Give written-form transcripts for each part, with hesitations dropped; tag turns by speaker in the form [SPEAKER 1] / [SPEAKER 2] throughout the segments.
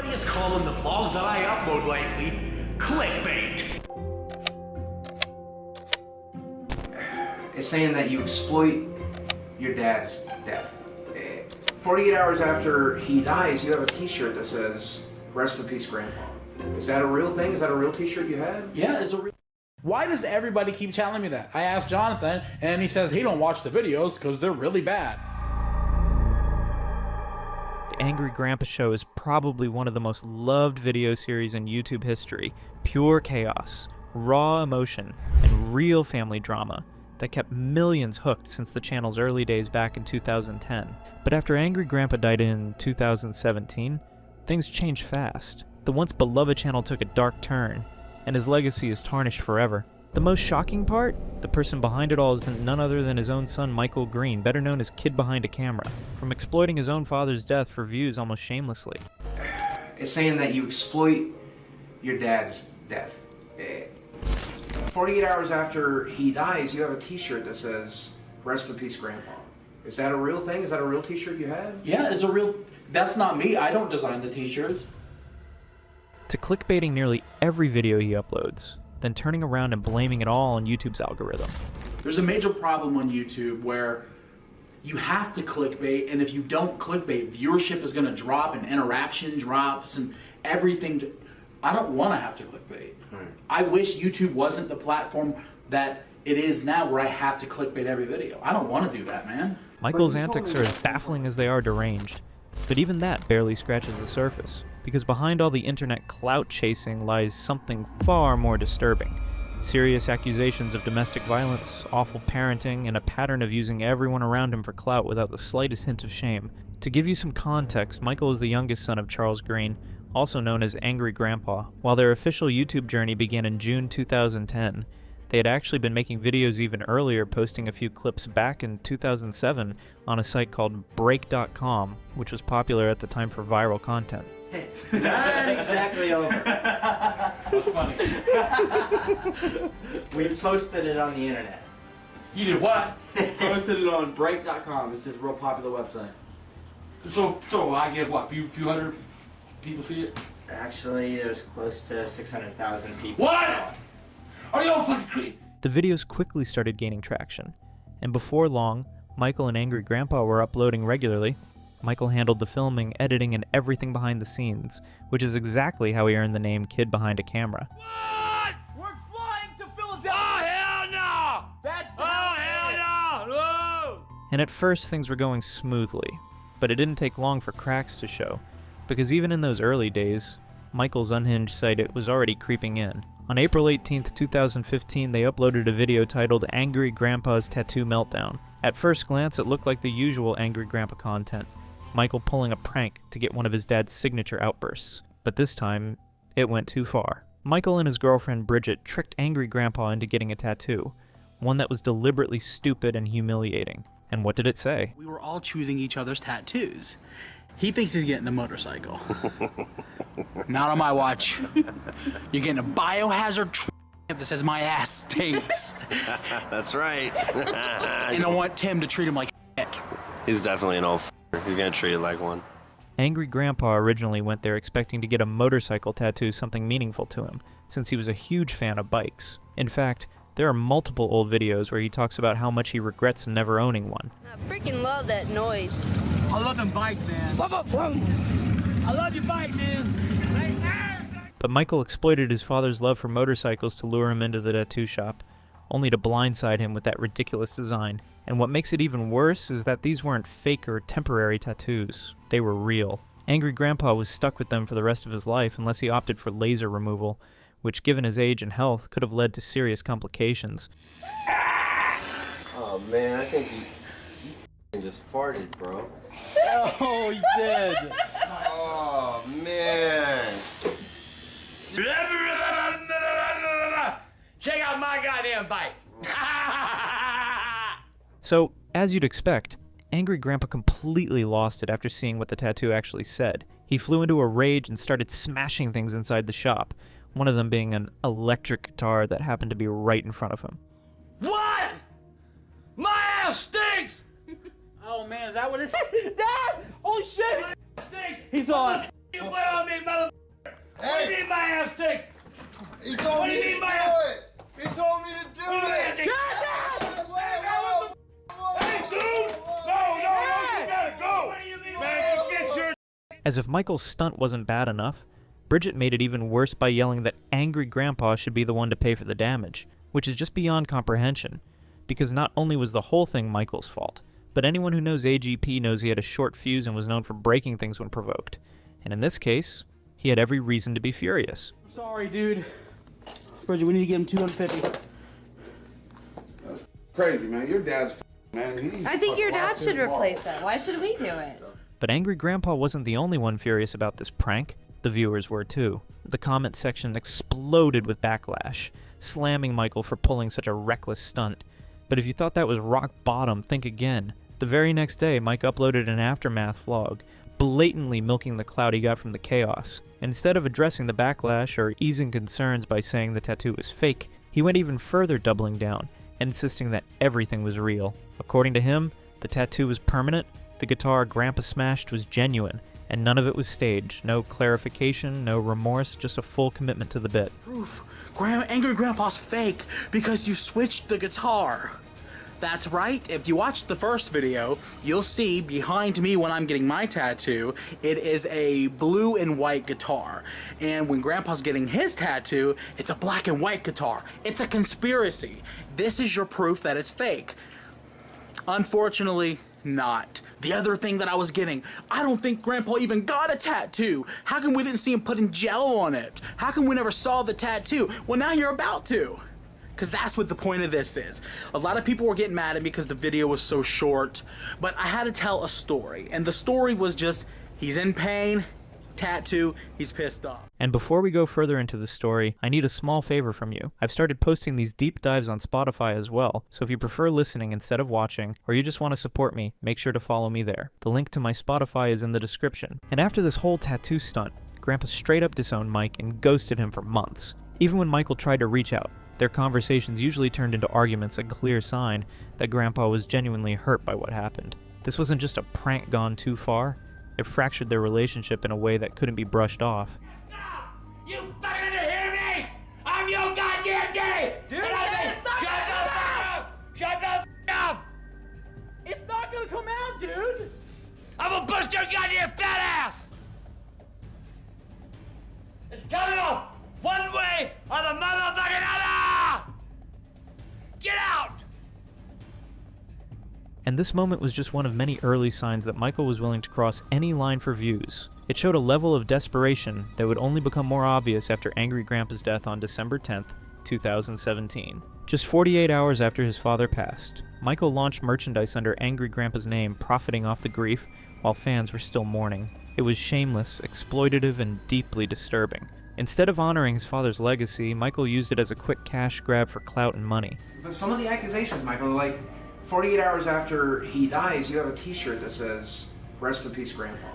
[SPEAKER 1] Everybody is calling the vlogs that I upload lately clickbait.
[SPEAKER 2] It's saying that you exploit your dad's death. 48 hours after he dies, you have a t-shirt that says, "Rest in peace, Grandpa." Is that a real thing? Is that a real t-shirt you had?
[SPEAKER 3] Yeah, it's a real... Why does everybody keep telling me that? I asked Jonathan, and he says he don't watch the videos because they're really bad.
[SPEAKER 4] The Angry Grandpa Show is probably one of the most loved video series in YouTube history. Pure chaos, raw emotion, and real family drama that kept millions hooked since the channel's early days back in 2010. But after Angry Grandpa died in 2017, things changed fast. The once beloved channel took a dark turn, and his legacy is tarnished forever. The most shocking part? The person behind it all is none other than his own son, Michael Green, better known as Kid Behind a Camera, from exploiting his own father's death for views almost shamelessly.
[SPEAKER 2] It's saying that you exploit your dad's death. 48 hours after he dies, you have a t-shirt that says, "Rest in peace, Grandpa." Is that a real thing? Is that a real t-shirt you had?
[SPEAKER 3] Yeah, it's a real... That's not me. I don't design the t-shirts.
[SPEAKER 4] To clickbaiting nearly every video he uploads, then turning around and blaming it all on YouTube's algorithm.
[SPEAKER 3] There's a major problem on YouTube where you have to clickbait, and if you don't clickbait, viewership is going to drop and interaction drops and everything. I don't want to have to clickbait. I wish YouTube wasn't the platform that it is now where I have to clickbait every video. I don't want to do that, man.
[SPEAKER 4] Michael's antics are as baffling as they are deranged, but even that barely scratches the surface, because behind all the internet clout chasing lies something far more disturbing. Serious accusations of domestic violence, awful parenting, and a pattern of using everyone around him for clout without the slightest hint of shame. To give you some context, Michael is the youngest son of Charles Green, also known as Angry Grandpa. While their official YouTube journey began in June 2010, they had actually been making videos even earlier, posting a few clips back in 2007 on a site called Break.com, which was popular at the time for viral content.
[SPEAKER 5] Not exactly over.
[SPEAKER 3] That's funny.
[SPEAKER 5] We posted it on the internet.
[SPEAKER 3] You did what?
[SPEAKER 5] Posted it on Break.com. It's this real popular website.
[SPEAKER 3] So I get what, few hundred people see it?
[SPEAKER 5] Actually, it was close to 600,000 people.
[SPEAKER 3] What? Are you all fucking crazy?
[SPEAKER 4] The videos quickly started gaining traction, and before long, Michael and Angry Grandpa were uploading regularly. Michael handled the filming, editing, and everything behind the scenes, which is exactly how he earned the name Kid Behind a Camera.
[SPEAKER 1] What? We're flying to Philadelphia! Oh, hell no! That's hell no! No!
[SPEAKER 4] And at first things were going smoothly, but it didn't take long for cracks to show, because even in those early days, Michael's unhinged side was already creeping in. On April 18th, 2015, they uploaded a video titled Angry Grandpa's Tattoo Meltdown. At first glance, it looked like the usual Angry Grandpa content, Michael pulling a prank to get one of his dad's signature outbursts. But this time, it went too far. Michael and his girlfriend Bridget tricked Angry Grandpa into getting a tattoo, one that was deliberately stupid and humiliating. And what did it say?
[SPEAKER 6] We were all choosing each other's tattoos. He thinks he's getting a motorcycle. Not on my watch. You're getting a biohazard that says my ass stinks.
[SPEAKER 7] That's right.
[SPEAKER 6] And I want Tim to treat him like shit.
[SPEAKER 7] He's definitely an old f***er. He's gonna treat it like one.
[SPEAKER 4] Angry Grandpa originally went there expecting to get a motorcycle tattoo, something meaningful to him, since he was a huge fan of bikes. In fact, there are multiple old videos where he talks about how much he regrets never owning one.
[SPEAKER 8] I freaking love that noise.
[SPEAKER 6] I love them bikes, man. I love your bike, man.
[SPEAKER 4] But Michael exploited his father's love for motorcycles to lure him into the tattoo shop, only to blindside him with that ridiculous design. And what makes it even worse is that these weren't fake or temporary tattoos. They were real. Angry Grandpa was stuck with them for the rest of his life unless he opted for laser removal, which, given his age and health, could have led to serious complications.
[SPEAKER 7] Oh man, I think you just farted, bro.
[SPEAKER 5] Oh, he did.
[SPEAKER 7] Oh man.
[SPEAKER 1] Check out my goddamn bike!
[SPEAKER 4] So, as you'd expect, Angry Grandpa completely lost it after seeing what the tattoo actually said. He flew into a rage and started smashing things inside the shop, one of them being an electric guitar that happened to be right in front of him.
[SPEAKER 1] What? My ass stinks!
[SPEAKER 6] Oh man, is that what it said? Dad! Holy shit!
[SPEAKER 1] Stinks!
[SPEAKER 6] He's on.
[SPEAKER 1] You put on me, mother What do you mean my ass stink?
[SPEAKER 9] He told
[SPEAKER 1] What do
[SPEAKER 9] me
[SPEAKER 1] you
[SPEAKER 9] to
[SPEAKER 1] mean
[SPEAKER 9] do
[SPEAKER 1] my ass?
[SPEAKER 9] it. He told me to do it.
[SPEAKER 1] Shut up! Hey, dude! No, you gotta go! What do you mean? Man, you get your...
[SPEAKER 4] As if Michael's stunt wasn't bad enough, Bridget made it even worse by yelling that angry grandpa should be the one to pay for the damage, which is just beyond comprehension, because not only was the whole thing Michael's fault, but anyone who knows AGP knows he had a short fuse and was known for breaking things when provoked. And in this case, he had every reason to be furious.
[SPEAKER 6] Sorry, dude. Bridget, we need to give him 250.
[SPEAKER 9] That's crazy, man. Your dad's man.
[SPEAKER 8] I think your dad should replace it. Why should we do it?
[SPEAKER 4] But Angry Grandpa wasn't the only one furious about this prank. The viewers were too. The comment section exploded with backlash, slamming Michael for pulling such a reckless stunt. But if you thought that was rock bottom, think again. The very next day, Mike uploaded an aftermath vlog, blatantly milking the clout he got from the chaos. Instead of addressing the backlash or easing concerns by saying the tattoo was fake, he went even further, doubling down and insisting that everything was real. According to him, the tattoo was permanent, the guitar Grandpa smashed was genuine, and none of it was staged. No clarification, no remorse, just a full commitment to the bit.
[SPEAKER 6] Proof. Angry Grandpa's fake because you switched the guitar. That's right. If you watch the first video, you'll see behind me when I'm getting my tattoo, it is a blue and white guitar. And when Grandpa's getting his tattoo, it's a black and white guitar. It's a conspiracy. This is your proof that it's fake. Unfortunately, not. The other thing that I was getting, I don't think Grandpa even got a tattoo. How come we didn't see him putting gel on it? How come we never saw the tattoo? Well, now you're about to. Because that's what the point of this is. A lot of people were getting mad at me because the video was so short, but I had to tell a story. And the story was just, he's in pain, tattoo, he's pissed off.
[SPEAKER 4] And before we go further into the story, I need a small favor from you. I've started posting these deep dives on Spotify as well, so if you prefer listening instead of watching, or you just want to support me, make sure to follow me there. The link to my Spotify is in the description. And after this whole tattoo stunt, Grandpa straight up disowned Mike and ghosted him for months. Even when Michael tried to reach out, their conversations usually turned into arguments, a clear sign that Grandpa was genuinely hurt by what happened. This wasn't just a prank gone too far, it fractured their relationship in a way that couldn't be brushed off.
[SPEAKER 1] You fucking hear me? I'm your goddamn daddy!
[SPEAKER 6] Dude, it's not
[SPEAKER 1] Shut the fuck up! Shut the fuck up!
[SPEAKER 6] It's not gonna come out, dude!
[SPEAKER 1] I'm gonna bust your goddamn fat ass! It's coming off one way or the motherfucking other! Get out!
[SPEAKER 4] And this moment was just one of many early signs that Michael was willing to cross any line for views. It showed a level of desperation that would only become more obvious after Angry Grandpa's death on December 10th, 2017. Just 48 hours after his father passed, Michael launched merchandise under Angry Grandpa's name, profiting off the grief while fans were still mourning. It was shameless, exploitative, and deeply disturbing. Instead of honoring his father's legacy, Michael used it as a quick cash grab for clout and money.
[SPEAKER 2] But some of the accusations, Michael, are like 48 hours after he dies, you have a t-shirt that says, "Rest in peace, Grandpa."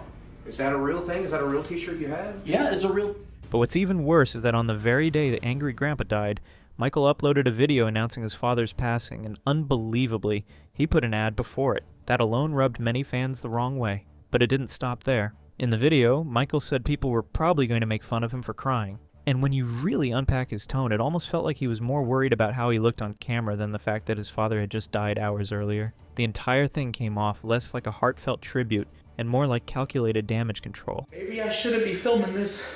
[SPEAKER 2] Is that a real thing? Is that a real t-shirt you had?
[SPEAKER 6] Yeah, it's a real...
[SPEAKER 4] But what's even worse is that on the very day that Angry Grandpa died, Michael uploaded a video announcing his father's passing, and unbelievably, he put an ad before it. That alone rubbed many fans the wrong way. But it didn't stop there. In the video, Michael said people were probably going to make fun of him for crying. And when you really unpack his tone, it almost felt like he was more worried about how he looked on camera than the fact that his father had just died hours earlier. The entire thing came off less like a heartfelt tribute and more like calculated damage control.
[SPEAKER 6] Maybe I shouldn't be filming this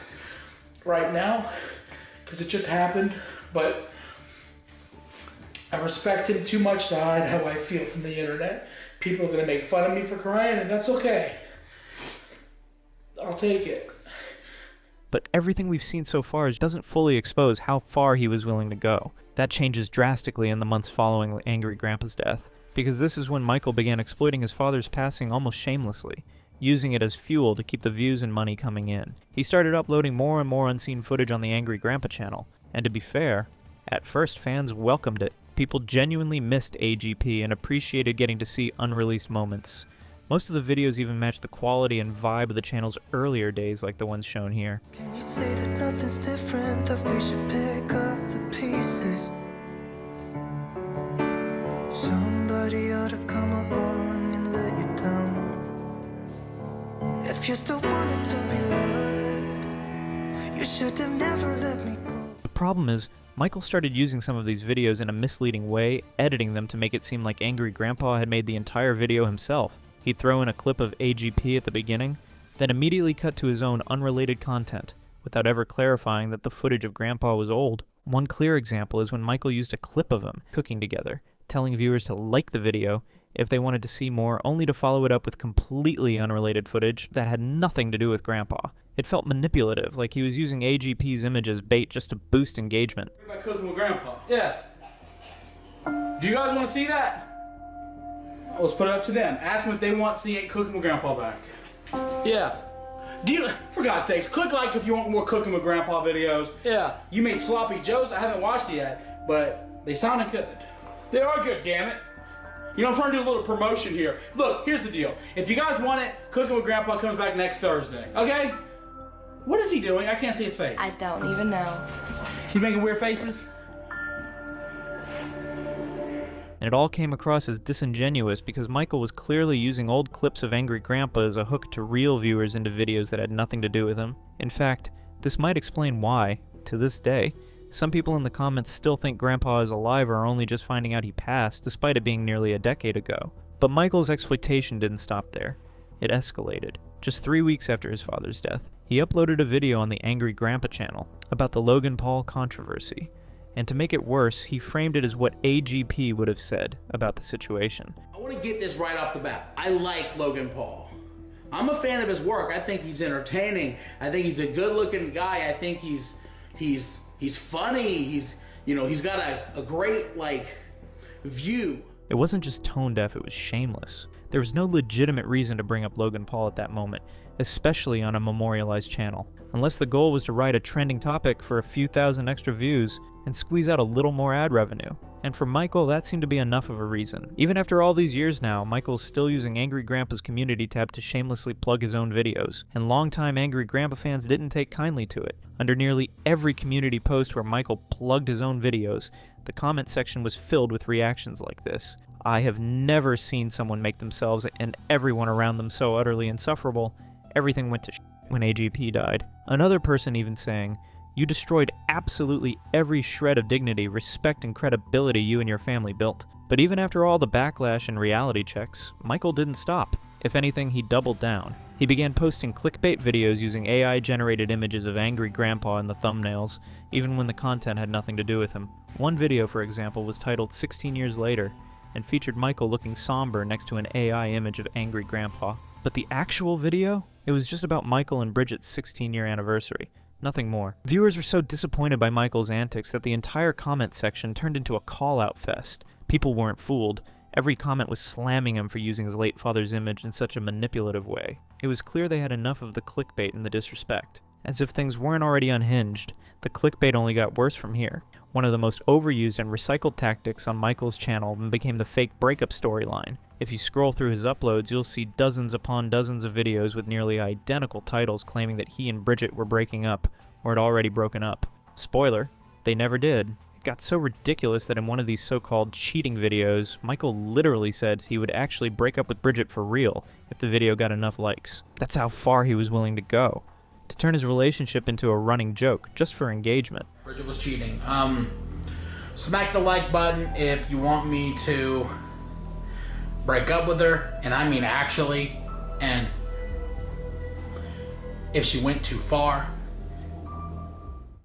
[SPEAKER 6] right now, because it just happened, but I respect him too much to hide how I feel from the internet. People are going to make fun of me for crying, and that's okay. I'll take it.
[SPEAKER 4] But everything we've seen so far doesn't fully expose how far he was willing to go. That changes drastically in the months following Angry Grandpa's death, because this is when Michael began exploiting his father's passing almost shamelessly, using it as fuel to keep the views and money coming in. He started uploading more and more unseen footage on the Angry Grandpa channel, and to be fair, at first fans welcomed it. People genuinely missed AGP and appreciated getting to see unreleased moments. Most of the videos even matched the quality and vibe of the channel's earlier days, like the ones shown here.
[SPEAKER 10] Can you say that nothing's different, that we should pick up the pieces? Somebody ought to come along and let you down. If you still wanted to be loved, you should have never let me go.
[SPEAKER 4] The problem is, Michael started using some of these videos in a misleading way, editing them to make it seem like Angry Grandpa had made the entire video himself. He'd throw in a clip of AGP at the beginning, then immediately cut to his own unrelated content, without ever clarifying that the footage of Grandpa was old. One clear example is when Michael used a clip of them cooking together, telling viewers to like the video if they wanted to see more, only to follow it up with completely unrelated footage that had nothing to do with Grandpa. It felt manipulative, like he was using AGP's image as bait just to boost engagement.
[SPEAKER 6] What about cooking with Grandpa?
[SPEAKER 1] Yeah.
[SPEAKER 6] Do you guys want to see that? Let's put it up to them. Ask them if they want to see Cooking with Grandpa back.
[SPEAKER 1] Yeah.
[SPEAKER 6] Do you, for God's sakes, click like if you want more Cooking with Grandpa videos.
[SPEAKER 1] Yeah.
[SPEAKER 6] You made Sloppy Joe's. I haven't watched it yet, but they sounded good.
[SPEAKER 1] They are good, damn it.
[SPEAKER 6] You know, I'm trying to do a little promotion here. Look, here's the deal. If you guys want it, Cooking with Grandpa comes back next Thursday. Okay? What is he doing? I can't see his face.
[SPEAKER 8] I don't even know.
[SPEAKER 6] He's making weird faces.
[SPEAKER 4] And it all came across as disingenuous because Michael was clearly using old clips of Angry Grandpa as a hook to reel viewers into videos that had nothing to do with him. In fact, this might explain why, to this day, some people in the comments still think Grandpa is alive or are only just finding out he passed, despite it being nearly a decade ago. But Michael's exploitation didn't stop there. It escalated. Just 3 weeks after his father's death, he uploaded a video on the Angry Grandpa channel about the Logan Paul controversy. And to make it worse, he framed it as what AGP would have said about the situation.
[SPEAKER 6] I want to get this right off the bat. I like Logan Paul. I'm a fan of his work. I think he's entertaining. I think he's a good-looking guy. I think he's funny. He's got a great view.
[SPEAKER 4] It wasn't just tone deaf, it was shameless. There was no legitimate reason to bring up Logan Paul at that moment, especially on a memorialized channel, unless the goal was to write a trending topic for a few thousand extra views and squeeze out a little more ad revenue. And for Michael, that seemed to be enough of a reason. Even after all these years now, Michael's still using Angry Grandpa's community tab to shamelessly plug his own videos, and longtime Angry Grandpa fans didn't take kindly to it. Under nearly every community post where Michael plugged his own videos, the comment section was filled with reactions like this. I have never seen someone make themselves and everyone around them so utterly insufferable. Everything went to when AGP died. Another person even saying, "You destroyed absolutely every shred of dignity, respect, and credibility you and your family built." But even after all the backlash and reality checks, Michael didn't stop. If anything, he doubled down. He began posting clickbait videos using AI-generated images of Angry Grandpa in the thumbnails, even when the content had nothing to do with him. One video, for example, was titled 16 Years Later, and featured Michael looking somber next to an AI image of Angry Grandpa. But the actual video? It was just about Michael and Bridget's 16-year anniversary. Nothing more. Viewers were so disappointed by Michael's antics that the entire comment section turned into a call-out fest. People weren't fooled. Every comment was slamming him for using his late father's image in such a manipulative way. It was clear they had enough of the clickbait and the disrespect. As if things weren't already unhinged, the clickbait only got worse from here. One of the most overused and recycled tactics on Michael's channel became the fake breakup storyline. If you scroll through his uploads, you'll see dozens upon dozens of videos with nearly identical titles claiming that he and Bridget were breaking up, or had already broken up. Spoiler, they never did. It got so ridiculous that in one of these so-called cheating videos, Michael literally said he would actually break up with Bridget for real if the video got enough likes. That's how far he was willing to go. To turn his relationship into a running joke, just for engagement.
[SPEAKER 6] Bridget was cheating. Smack the like button if you want me to break up with her, and I mean actually, and if she went too far.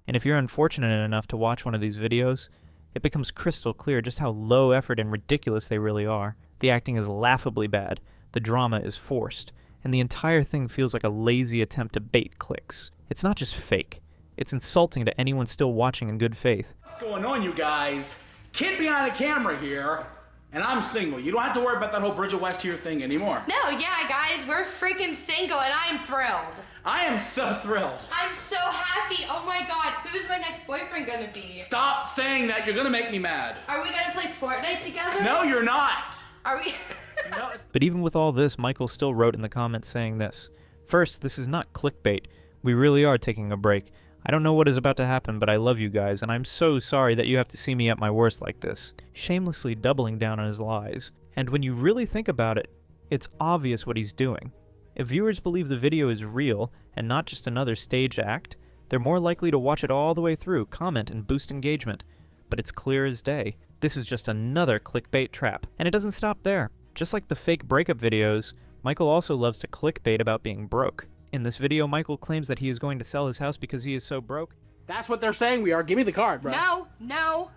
[SPEAKER 4] And if you're unfortunate enough to watch one of these videos, it becomes crystal clear just how low effort and ridiculous they really are. The acting is laughably bad, the drama is forced, and the entire thing feels like a lazy attempt to bait clicks. It's not just fake. It's insulting to anyone still watching in good faith.
[SPEAKER 6] What's going on, you guys? Kid behind the camera here, and I'm single. You don't have to worry about that whole Bridget West here thing anymore.
[SPEAKER 8] No, yeah, guys, we're freaking single, and I'm thrilled.
[SPEAKER 6] I am so thrilled.
[SPEAKER 8] I'm so happy. Oh my god, who's my next boyfriend gonna be?
[SPEAKER 6] Stop saying that. You're gonna make me mad.
[SPEAKER 8] Are we gonna play Fortnite together?
[SPEAKER 6] No, you're not.
[SPEAKER 8] Are we?
[SPEAKER 6] No,
[SPEAKER 4] But even with all this, Michael still wrote in the comments saying this. First, this is not clickbait. We really are taking a break. I don't know what is about to happen, but I love you guys, and I'm so sorry that you have to see me at my worst like this. Shamelessly doubling down on his lies. And when you really think about it, it's obvious what he's doing. If viewers believe the video is real and not just another staged act, They're more likely to watch it all the way through, comment, and boost engagement. But it's clear as day. This is just another clickbait trap. And it doesn't stop there. Just like the fake breakup videos, Michael also loves to clickbait about being broke. In this video, Michael claims that he is going to sell his house because he is so broke.
[SPEAKER 6] That's what they're saying we are. Give me the card, bro.
[SPEAKER 8] No.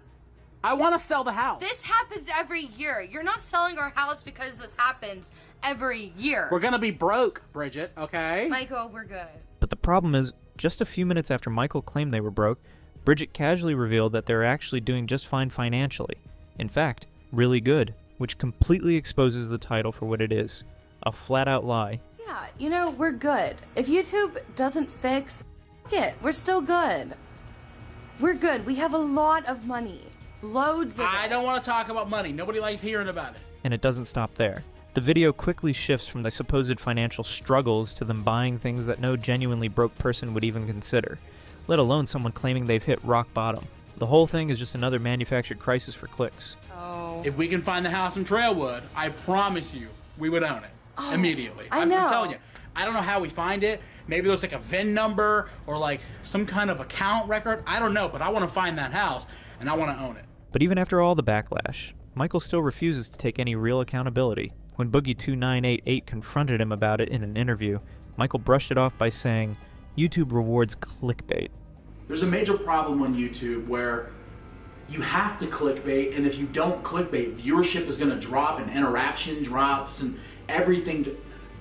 [SPEAKER 6] I want to sell the house.
[SPEAKER 8] This happens every year. You're not selling our house because this happens every year.
[SPEAKER 6] We're gonna be broke, Bridget, okay?
[SPEAKER 8] Michael, we're good.
[SPEAKER 4] But the problem is, just a few minutes after Michael claimed they were broke, Bridget casually revealed that they're actually doing just fine financially. In fact, really good, which completely exposes the title for what it is. A flat-out lie.
[SPEAKER 8] Yeah, you know, we're good. If YouTube doesn't fix it, we're still good. We're good. We have a lot of money. Loads of it.
[SPEAKER 6] I don't want to talk about money. Nobody likes hearing about it.
[SPEAKER 4] And it doesn't stop there. The video quickly shifts from the supposed financial struggles to them buying things that no genuinely broke person would even consider, let alone someone claiming they've hit rock bottom. The whole thing is just another manufactured crisis for clicks.
[SPEAKER 8] Oh.
[SPEAKER 6] If we can find the house in Trailwood, I promise you, we would own it. Immediately.
[SPEAKER 8] I know.
[SPEAKER 6] I'm telling you. I don't know how we find it. Maybe there's like a VIN number or like some kind of account record. I don't know, but I want to find that house and I want to own it.
[SPEAKER 4] But even after all the backlash, Michael still refuses to take any real accountability. When Boogie2988 confronted him about it in an interview, Michael brushed it off by saying, YouTube rewards clickbait.
[SPEAKER 3] There's a major problem on YouTube where you have to clickbait, and if you don't clickbait, viewership is going to drop and interaction drops and everything.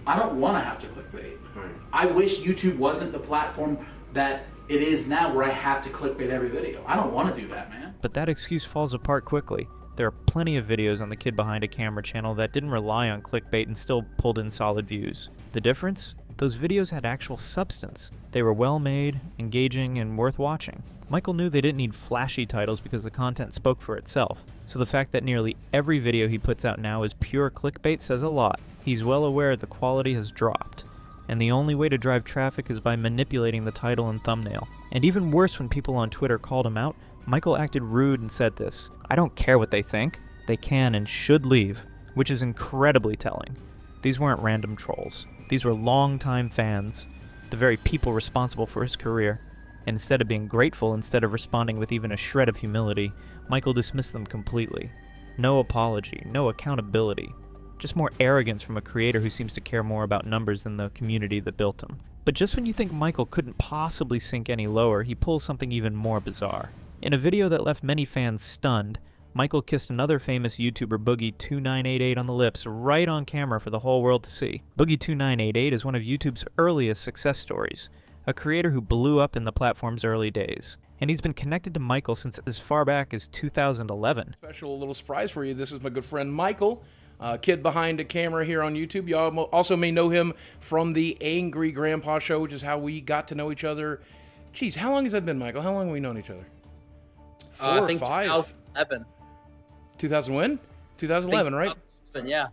[SPEAKER 3] I don't want to have to clickbait.
[SPEAKER 2] Right.
[SPEAKER 3] I wish YouTube wasn't the platform that it is now where I have to clickbait every video. I don't want to do that, man.
[SPEAKER 4] But that excuse falls apart quickly. There are plenty of videos on the Kid Behind a Camera channel that didn't rely on clickbait and still pulled in solid views. The difference? Those videos had actual substance. They were well made, engaging, and worth watching. Michael knew they didn't need flashy titles because the content spoke for itself, so the fact that nearly every video he puts out now is pure clickbait says a lot. He's well aware the quality has dropped, and the only way to drive traffic is by manipulating the title and thumbnail. And even worse, when people on Twitter called him out, Michael acted rude and said this, "I don't care what they think. They can and should leave," which is incredibly telling. These weren't random trolls. These were longtime fans, the very people responsible for his career. And instead of being grateful, instead of responding with even a shred of humility, Michael dismissed them completely. No apology, no accountability. Just more arrogance from a creator who seems to care more about numbers than the community that built him. But just when you think Michael couldn't possibly sink any lower, he pulls something even more bizarre. In a video that left many fans stunned, Michael kissed another famous YouTuber, Boogie2988, on the lips right on camera for the whole world to see. Boogie2988 is one of YouTube's earliest success stories, a creator who blew up in the platform's early days. And he's been connected to Michael since as far back as 2011.
[SPEAKER 11] Special little surprise for you. This is my good friend Michael, Kid Behind a Camera here on YouTube. You also may know him from the Angry Grandpa Show, which is how we got to know each other. Jeez, how long has that been, Michael? How long have we known each other? 4
[SPEAKER 5] I
[SPEAKER 11] or
[SPEAKER 5] think
[SPEAKER 11] 5?
[SPEAKER 5] 2011.
[SPEAKER 11] 2000 when? 2011, right?
[SPEAKER 5] Yeah.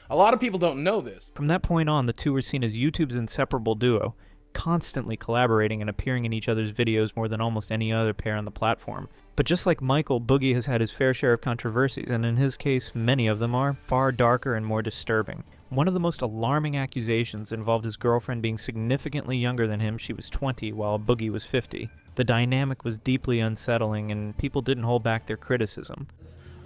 [SPEAKER 11] A lot of people don't know this.
[SPEAKER 4] From that point on, the two were seen as YouTube's inseparable duo, constantly collaborating and appearing in each other's videos more than almost any other pair on the platform. But just like Michael, Boogie has had his fair share of controversies, and in his case, many of them are far darker and more disturbing. One of the most alarming accusations involved his girlfriend being significantly younger than him. She was 20, while Boogie was 50. The dynamic was deeply unsettling, and people didn't hold back their criticism.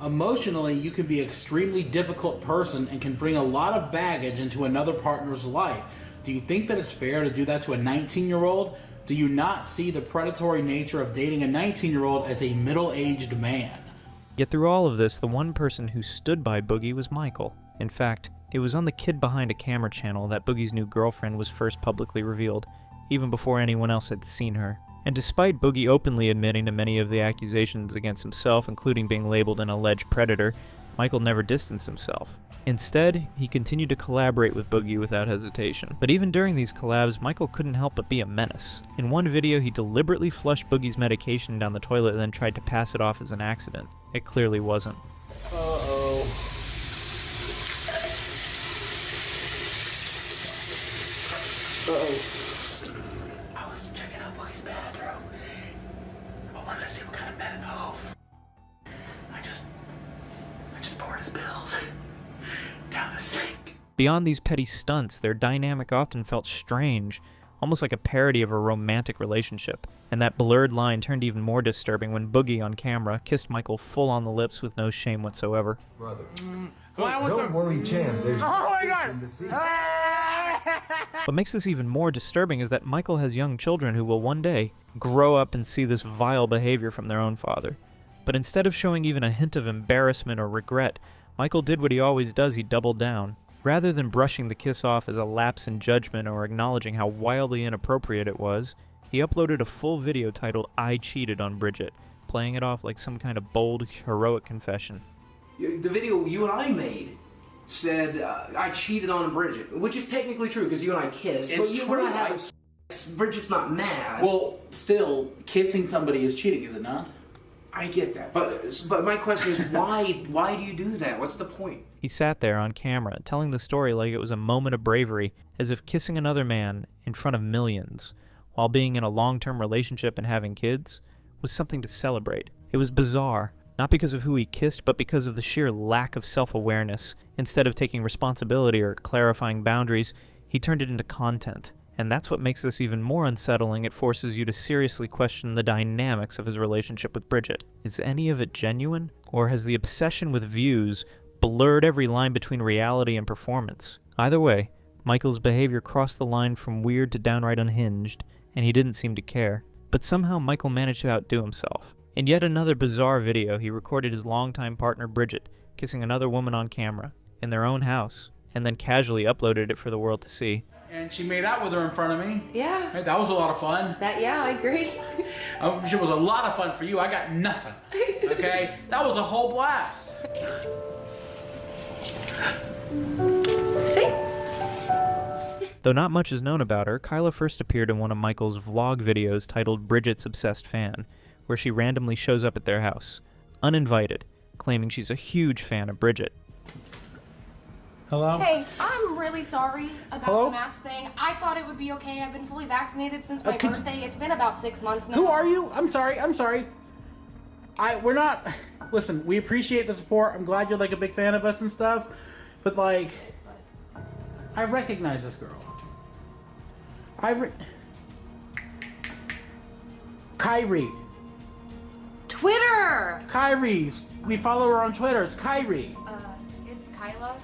[SPEAKER 3] Emotionally, you can be an extremely difficult person and can bring a lot of baggage into another partner's life. Do you think that it's fair to do that to a 19-year-old? Do you not see the predatory nature of dating a 19-year-old as a middle-aged man?
[SPEAKER 4] Yet through all of this, the one person who stood by Boogie was Michael. In fact, it was on the Kid Behind a Camera channel that Boogie's new girlfriend was first publicly revealed, even before anyone else had seen her. And despite Boogie openly admitting to many of the accusations against himself, including being labeled an alleged predator, Michael never distanced himself. Instead, he continued to collaborate with Boogie without hesitation. But even during these collabs, Michael couldn't help but be a menace. In one video, he deliberately flushed Boogie's medication down the toilet and then tried to pass it off as an accident. It clearly wasn't.
[SPEAKER 11] Uh-oh.
[SPEAKER 3] I was checking out Boogie's bathroom. I wanted to see what kind of men. Oh, I just poured his pills down the sink.
[SPEAKER 4] Beyond these petty stunts, their dynamic often felt strange, almost like a parody of a romantic relationship. And that blurred line turned even more disturbing when Boogie on camera kissed Michael full on the lips with no shame whatsoever.
[SPEAKER 12] Brother.
[SPEAKER 11] Don't
[SPEAKER 12] worry, champ. There's
[SPEAKER 11] oh my God!
[SPEAKER 4] What makes this even more disturbing is that Michael has young children who will one day grow up and see this vile behavior from their own father. But instead of showing even a hint of embarrassment or regret, Michael did what he always does, he doubled down. Rather than brushing the kiss off as a lapse in judgment or acknowledging how wildly inappropriate it was, he uploaded a full video titled "I Cheated on Bridget," playing it off like some kind of bold, heroic confession.
[SPEAKER 2] The video you and I made said, I cheated on Bridget, which is technically true because you and I kissed.
[SPEAKER 3] It's
[SPEAKER 2] but
[SPEAKER 3] true.
[SPEAKER 2] We're not having sex. Bridget's not mad.
[SPEAKER 3] Well, still, kissing somebody is cheating, is it not?
[SPEAKER 2] I get that, but my question is, why do you do that? What's the point?
[SPEAKER 4] He sat there on camera, telling the story like it was a moment of bravery, as if kissing another man in front of millions, while being in a long-term relationship and having kids, was something to celebrate. It was bizarre, not because of who he kissed, but because of the sheer lack of self-awareness. Instead of taking responsibility or clarifying boundaries, he turned it into content. And that's what makes this even more unsettling. It forces you to seriously question the dynamics of his relationship with Bridget. Is any of it genuine? Or has the obsession with views blurred every line between reality and performance? Either way, Michael's behavior crossed the line from weird to downright unhinged, and he didn't seem to care. But somehow Michael managed to outdo himself. In yet another bizarre video, he recorded his longtime partner Bridget kissing another woman on camera, in their own house, and then casually uploaded it for the world to see.
[SPEAKER 6] And she made out with her in front of me.
[SPEAKER 8] Yeah.
[SPEAKER 6] Hey, that was a lot of fun.
[SPEAKER 8] Yeah, I agree.
[SPEAKER 6] It was a lot of fun for you. I got nothing. Okay? That was a whole blast.
[SPEAKER 8] See?
[SPEAKER 4] Though not much is known about her, Kyla first appeared in one of Michael's vlog videos titled Bridget's Obsessed Fan, where she randomly shows up at their house, uninvited, claiming she's a huge fan of Bridget.
[SPEAKER 6] Hello?
[SPEAKER 13] Hey, I'm really sorry about
[SPEAKER 6] Hello?
[SPEAKER 13] the mask thing. I thought it would be okay. I've been fully vaccinated since my birthday. It's been about 6 months now.
[SPEAKER 6] Who are you? I'm sorry. We're not... Listen, we appreciate the support. I'm glad you're like a big fan of us and stuff. But like, I recognize this girl. Kyrie.
[SPEAKER 8] Twitter!
[SPEAKER 6] Kyrie. We follow her on Twitter. It's Kyrie.
[SPEAKER 13] It's Kyla.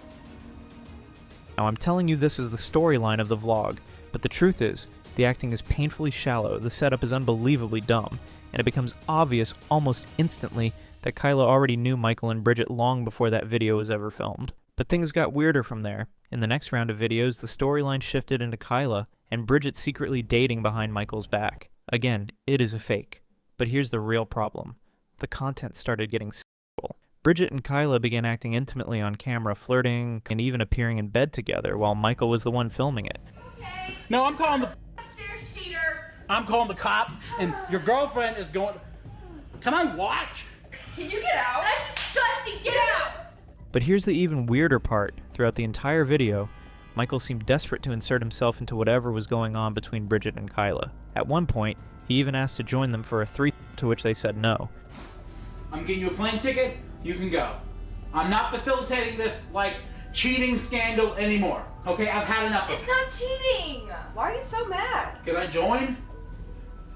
[SPEAKER 4] Now I'm telling you this is the storyline of the vlog, but the truth is, the acting is painfully shallow, the setup is unbelievably dumb, and it becomes obvious almost instantly that Kyla already knew Michael and Bridget long before that video was ever filmed. But things got weirder from there. In the next round of videos, the storyline shifted into Kyla and Bridget secretly dating behind Michael's back. Again, it is a fake. But here's the real problem. The content started getting sexual. Bridget and Kyla began acting intimately on camera, flirting, and even appearing in bed together while Michael was the one filming it.
[SPEAKER 8] Okay.
[SPEAKER 6] No, I'm calling the...
[SPEAKER 8] Upstairs cheater!
[SPEAKER 6] I'm calling the cops, and your girlfriend is going... Can I watch?
[SPEAKER 8] Can you get out? That's disgusting! Get out!
[SPEAKER 4] But here's the even weirder part. Throughout the entire video, Michael seemed desperate to insert himself into whatever was going on between Bridget and Kyla. At one point, he even asked to join them for a threesome, to which they said no.
[SPEAKER 6] I'm getting you a plane ticket, you can go. I'm not facilitating this, like, cheating scandal anymore. Okay, I've had enough of it.
[SPEAKER 8] It's not cheating! Why are you so mad?
[SPEAKER 6] Can I join?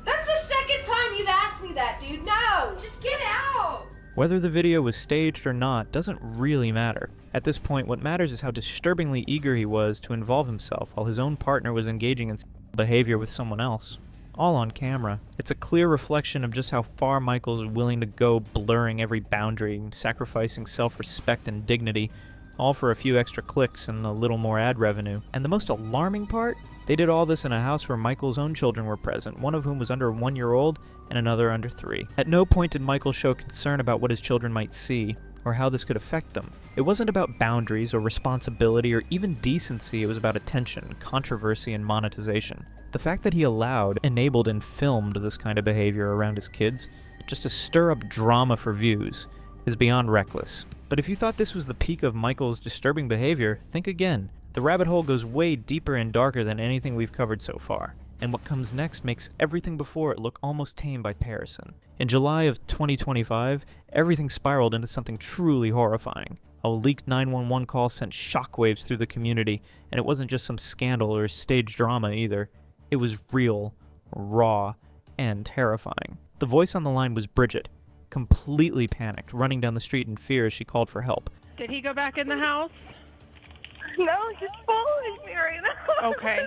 [SPEAKER 8] That's the second time you've asked me that, dude. No! Just get out!
[SPEAKER 4] Whether the video was staged or not doesn't really matter. At this point, what matters is how disturbingly eager he was to involve himself while his own partner was engaging in behavior with someone else. All on camera. It's a clear reflection of just how far Michael's willing to go, blurring every boundary, sacrificing self-respect and dignity, all for a few extra clicks and a little more ad revenue. And the most alarming part? They did all this in a house where Michael's own children were present, one of whom was under 1 year old and another under 3. At no point did Michael show concern about what his children might see, or how this could affect them. It wasn't about boundaries or responsibility or even decency, it was about attention, controversy, and monetization. The fact that he allowed, enabled, and filmed this kind of behavior around his kids, just to stir up drama for views, is beyond reckless. But if you thought this was the peak of Michael's disturbing behavior, think again. The rabbit hole goes way deeper and darker than anything we've covered so far, and what comes next makes everything before it look almost tame by comparison. In July of 2025, everything spiraled into something truly horrifying. A leaked 911 call sent shockwaves through the community, and it wasn't just some scandal or staged drama either. It was real, raw, and terrifying. The voice on the line was Bridget, completely panicked, running down the street in fear as she called for help.
[SPEAKER 12] Did he go back in the house?
[SPEAKER 14] No, he's following me right now.
[SPEAKER 12] Okay.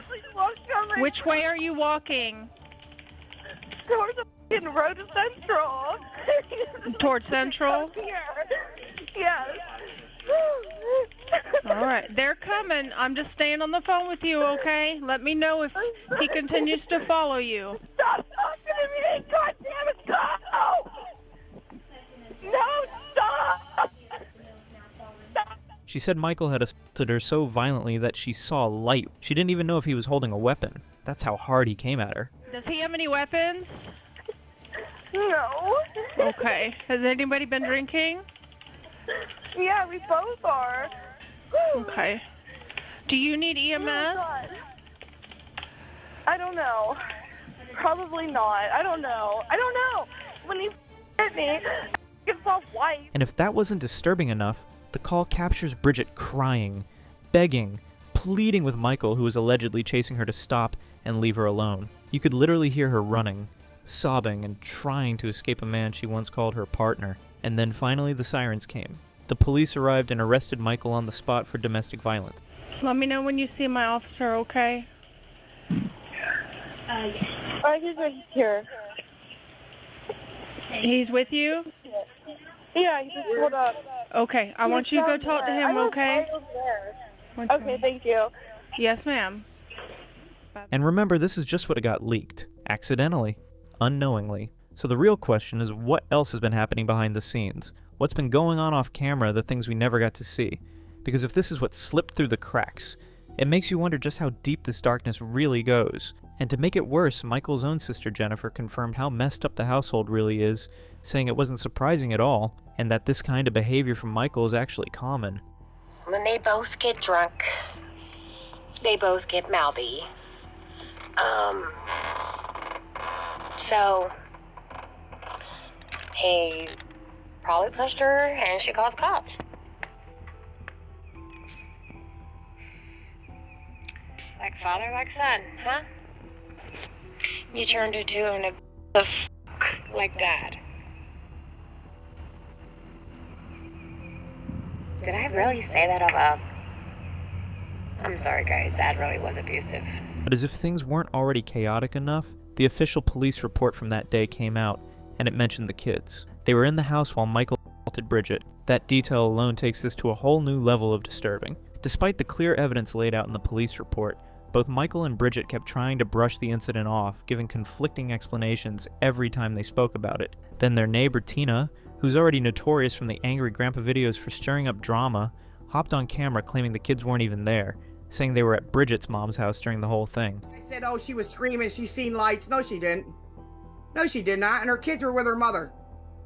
[SPEAKER 12] Which way are you walking?
[SPEAKER 14] Towards the f***ing road to Central.
[SPEAKER 12] Towards Central?
[SPEAKER 14] Here. Yes.
[SPEAKER 12] All right. They're coming. I'm just staying on the phone with you, okay? Let me know if he continues to follow you.
[SPEAKER 14] Stop talking to me! God damn it, stop! No, stop!
[SPEAKER 4] She said Michael had assaulted her so violently that she saw light. She didn't even know if he was holding a weapon. That's how hard he came at her.
[SPEAKER 12] Does he have any weapons?
[SPEAKER 14] No.
[SPEAKER 12] Okay. Has anybody been drinking?
[SPEAKER 14] Yeah, we both are.
[SPEAKER 12] Okay. Do you need EMS?
[SPEAKER 14] Oh, God. I don't know. Probably not. I don't know. When he hit me, it's all white.
[SPEAKER 4] And if that wasn't disturbing enough, the call captures Bridget crying, begging, pleading with Michael, who was allegedly chasing her to stop and leave her alone. You could literally hear her running, sobbing, and trying to escape a man she once called her partner. And then finally the sirens came. The police arrived and arrested Michael on the spot for domestic violence.
[SPEAKER 12] Let me know when you see my officer, okay?
[SPEAKER 14] He's right here.
[SPEAKER 12] He's with you?
[SPEAKER 14] Yeah, he just pulled up.
[SPEAKER 12] Okay, I want you to go talk to him, okay?
[SPEAKER 14] Okay, thank you.
[SPEAKER 12] Yes, ma'am.
[SPEAKER 4] And remember, this is just what got leaked. Accidentally. Unknowingly. So the real question is, what else has been happening behind the scenes? What's been going on off camera, the things we never got to see? Because if this is what slipped through the cracks, it makes you wonder just how deep this darkness really goes. And to make it worse, Michael's own sister Jennifer confirmed how messed up the household really is, saying it wasn't surprising at all, and that this kind of behavior from Michael is actually common.
[SPEAKER 15] When they both get drunk, they both get mouthy. So he probably pushed her and she called the cops. Like father, like son, huh? You turned into an like dad. Did I really say that out loud? I'm sorry, guys. Dad really was abusive.
[SPEAKER 4] But as if things weren't already chaotic enough, the official police report from that day came out, and it mentioned the kids. They were in the house while Michael assaulted Bridget. That detail alone takes this to a whole new level of disturbing. Despite the clear evidence laid out in the police report, both Michael and Bridget kept trying to brush the incident off, giving conflicting explanations every time they spoke about it. Then their neighbor Tina, who's already notorious from the Angry Grandpa videos for stirring up drama, hopped on camera claiming the kids weren't even there, saying they were at Bridget's mom's house during the whole thing.
[SPEAKER 16] I said, oh, she was screaming, she seen lights. No, she didn't. No, she did not. And her kids were with her mother.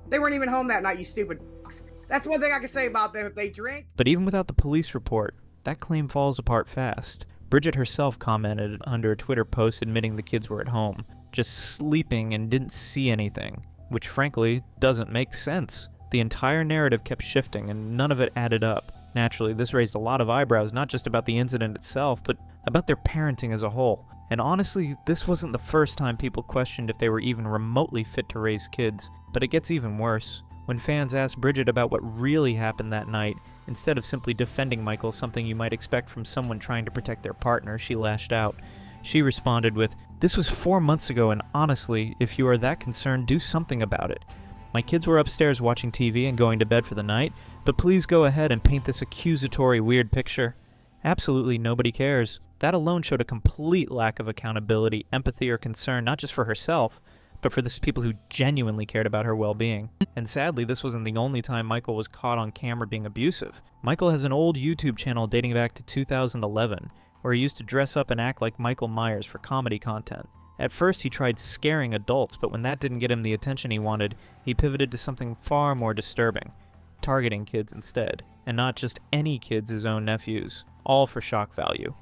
[SPEAKER 16] They weren't even home that night, you stupid f***s. That's one thing I can say about them. If they drink...
[SPEAKER 4] But even without the police report, that claim falls apart fast. Bridget herself commented under a Twitter post admitting the kids were at home, just sleeping and didn't see anything, which frankly doesn't make sense. The entire narrative kept shifting and none of it added up. Naturally, this raised a lot of eyebrows, not just about the incident itself, but about their parenting as a whole. And honestly, this wasn't the first time people questioned if they were even remotely fit to raise kids. But it gets even worse. When fans asked Bridget about what really happened that night, instead of simply defending Michael, something you might expect from someone trying to protect their partner, she lashed out. She responded with, "This was 4 months ago, and honestly, if you are that concerned, do something about it. My kids were upstairs watching TV and going to bed for the night, but please go ahead and paint this accusatory weird picture. Absolutely nobody cares." That alone showed a complete lack of accountability, empathy, or concern, not just for herself, but for the people who genuinely cared about her well-being. And sadly, this wasn't the only time Michael was caught on camera being abusive. Michael has an old YouTube channel dating back to 2011, where he used to dress up and act like Michael Myers for comedy content. At first, he tried scaring adults, but when that didn't get him the attention he wanted, he pivoted to something far more disturbing, targeting kids instead. And not just any kids, his own nephews. All for shock value.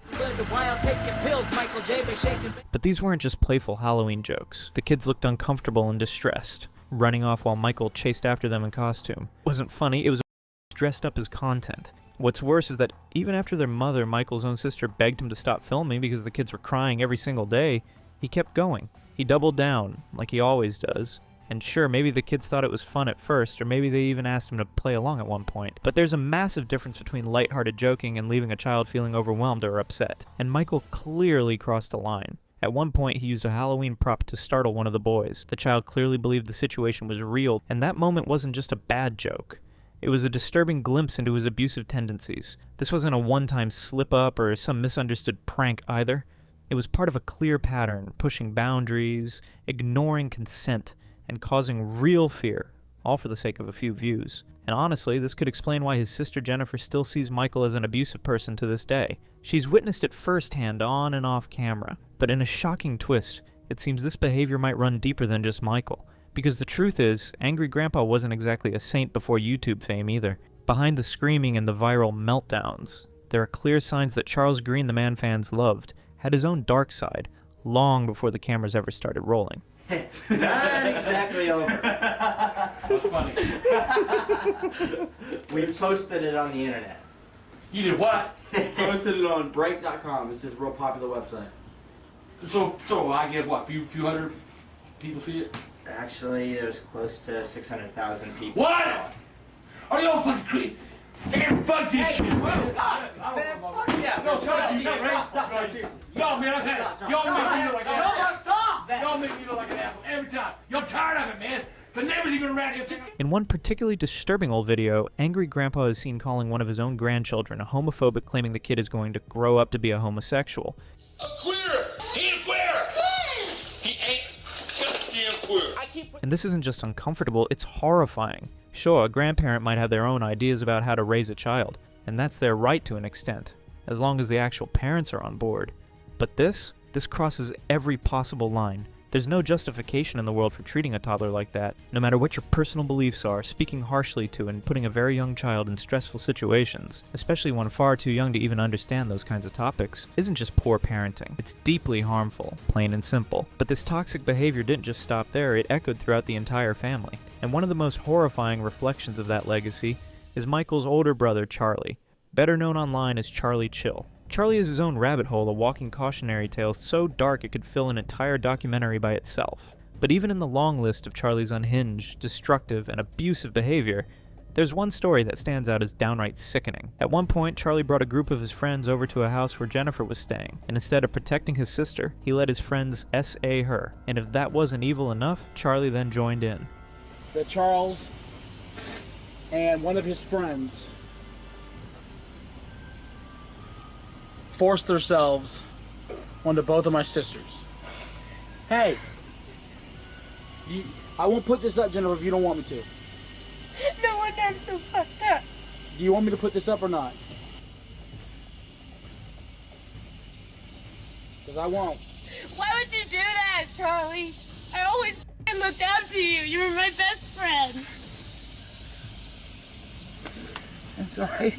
[SPEAKER 4] But these weren't just playful Halloween jokes. The kids looked uncomfortable and distressed, running off while Michael chased after them in costume. It wasn't funny, it was dressed up as content. What's worse is that even after their mother, Michael's own sister, begged him to stop filming because the kids were crying every single day, He kept going. He doubled down, like he always does. And sure, maybe the kids thought it was fun at first, or maybe they even asked him to play along at one point. But there's a massive difference between lighthearted joking and leaving a child feeling overwhelmed or upset. And Michael clearly crossed a line. At one point, he used a Halloween prop to startle one of the boys. The child clearly believed the situation was real, and that moment wasn't just a bad joke. It was a disturbing glimpse into his abusive tendencies. This wasn't a one-time slip-up or some misunderstood prank either. It was part of a clear pattern, pushing boundaries, ignoring consent, and causing real fear, all for the sake of a few views. And honestly, this could explain why his sister Jennifer still sees Michael as an abusive person to this day. She's witnessed it firsthand on and off camera, but in a shocking twist, it seems this behavior might run deeper than just Michael. Because the truth is, Angry Grandpa wasn't exactly a saint before YouTube fame either. Behind the screaming and the viral meltdowns, there are clear signs that Charles Green, the man fans loved, had his own dark side, long before the cameras ever started rolling.
[SPEAKER 5] Not exactly over.
[SPEAKER 1] That's funny.
[SPEAKER 5] We posted it on the internet.
[SPEAKER 1] You did what?
[SPEAKER 5] Posted it on break.com. It's this real popular website.
[SPEAKER 1] So I get what? Few hundred people see it?
[SPEAKER 5] Actually, there's close to 600,000 people.
[SPEAKER 1] What? Are you all fucking crazy? Man, fuck this shit.
[SPEAKER 5] Man, fuck yeah.
[SPEAKER 1] No, shut up. Y'all, man, y'all make me look like an apple. Y'all make me look like an apple every time. You're tired of it, man. The neighbors even around here.
[SPEAKER 4] In one particularly disturbing old video, Angry Grandpa is seen calling one of his own grandchildren a homophobic, claiming the kid is going to grow up to be a homosexual.
[SPEAKER 1] A queer. He ain't queer. He ain't goddamn queer.
[SPEAKER 4] And this isn't just uncomfortable, it's horrifying. Sure, a grandparent might have their own ideas about how to raise a child, and that's their right to an extent, as long as the actual parents are on board. But this crosses every possible line. There's no justification in the world for treating a toddler like that, no matter what your personal beliefs are. Speaking harshly to and putting a very young child in stressful situations, especially one far too young to even understand those kinds of topics, isn't just poor parenting. It's deeply harmful, plain and simple. But this toxic behavior didn't just stop there, it echoed throughout the entire family. And one of the most horrifying reflections of that legacy is Michael's older brother, Charlie, better known online as Charlie Chill. Charlie is his own rabbit hole, a walking cautionary tale so dark it could fill an entire documentary by itself. But even in the long list of Charlie's unhinged, destructive, and abusive behavior, there's one story that stands out as downright sickening. At one point, Charlie brought a group of his friends over to a house where Jennifer was staying, and instead of protecting his sister, he let his friends S.A. her. And if that wasn't evil enough, Charlie then joined in.
[SPEAKER 6] That Charles and one of his friends forced themselves onto both of my sisters. Hey, I won't put this up, Jennifer, if you don't want me to.
[SPEAKER 15] No one I'm so fucked up.
[SPEAKER 6] Do you want me to put this up or not? Because I won't.
[SPEAKER 15] Why would you do that, Charlie? I always looked up to you. You were my best friend.
[SPEAKER 6] I'm sorry.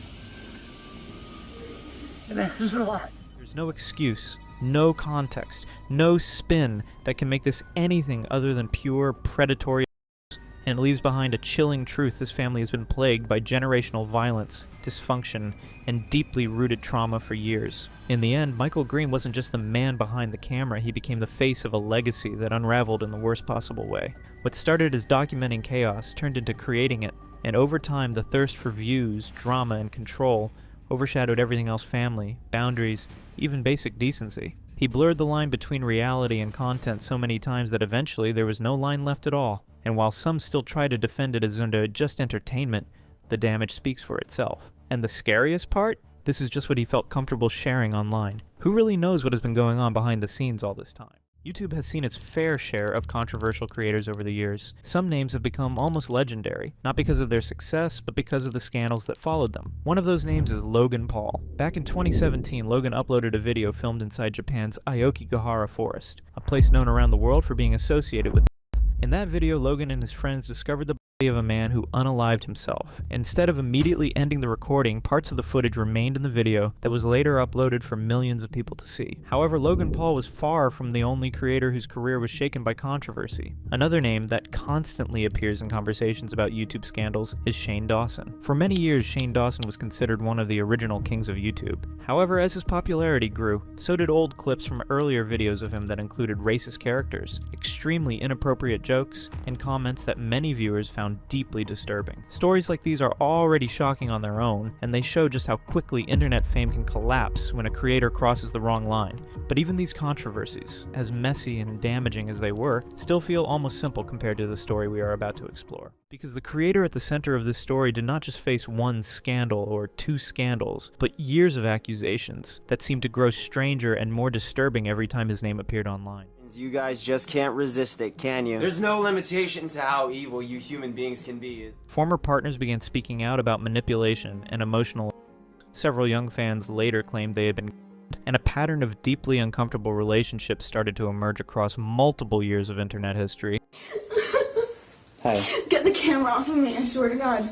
[SPEAKER 6] There's a lot.
[SPEAKER 4] There's no excuse, no context, no spin that can make this anything other than pure predatory abuse, and it leaves behind a chilling truth: this family has been plagued by generational violence, dysfunction, and deeply rooted trauma for years. In the end, Michael Green wasn't just the man behind the camera, he became the face of a legacy that unraveled in the worst possible way. What started as documenting chaos turned into creating it, and over time the thirst for views, drama, and control overshadowed everything else: family, boundaries, even basic decency. He blurred the line between reality and content so many times that eventually there was no line left at all. And while some still try to defend it as just entertainment, the damage speaks for itself. And the scariest part? This is just what he felt comfortable sharing online. Who really knows what has been going on behind the scenes all this time? YouTube has seen its fair share of controversial creators over the years. Some names have become almost legendary, not because of their success, but because of the scandals that followed them. One of those names is Logan Paul. Back in 2017, Logan uploaded a video filmed inside Japan's Aokigahara forest, a place known around the world for being associated with death. In that video, Logan and his friends discovered the of a man who unalived himself. Instead of immediately ending the recording, parts of the footage remained in the video that was later uploaded for millions of people to see. However, Logan Paul was far from the only creator whose career was shaken by controversy. Another name that constantly appears in conversations about YouTube scandals is Shane Dawson. For many years, Shane Dawson was considered one of the original kings of YouTube. However, as his popularity grew, so did old clips from earlier videos of him that included racist characters, extremely inappropriate jokes, and comments that many viewers found deeply disturbing. Stories like these are already shocking on their own, and they show just how quickly internet fame can collapse when a creator crosses the wrong line. But even these controversies, as messy and damaging as they were, still feel almost simple compared to the story we are about to explore. Because the creator at the center of this story did not just face one scandal or two scandals, but years of accusations that seemed to grow stranger and more disturbing every time his name appeared online.
[SPEAKER 17] You guys just can't resist it, can you? There's no limitation to how evil you human beings can be.
[SPEAKER 4] Former partners began speaking out about manipulation and emotional. Several young fans later claimed they had been, and a pattern of deeply uncomfortable relationships started to emerge across multiple years of internet history.
[SPEAKER 17] Hi.
[SPEAKER 18] Get the camera off of me, I swear to God.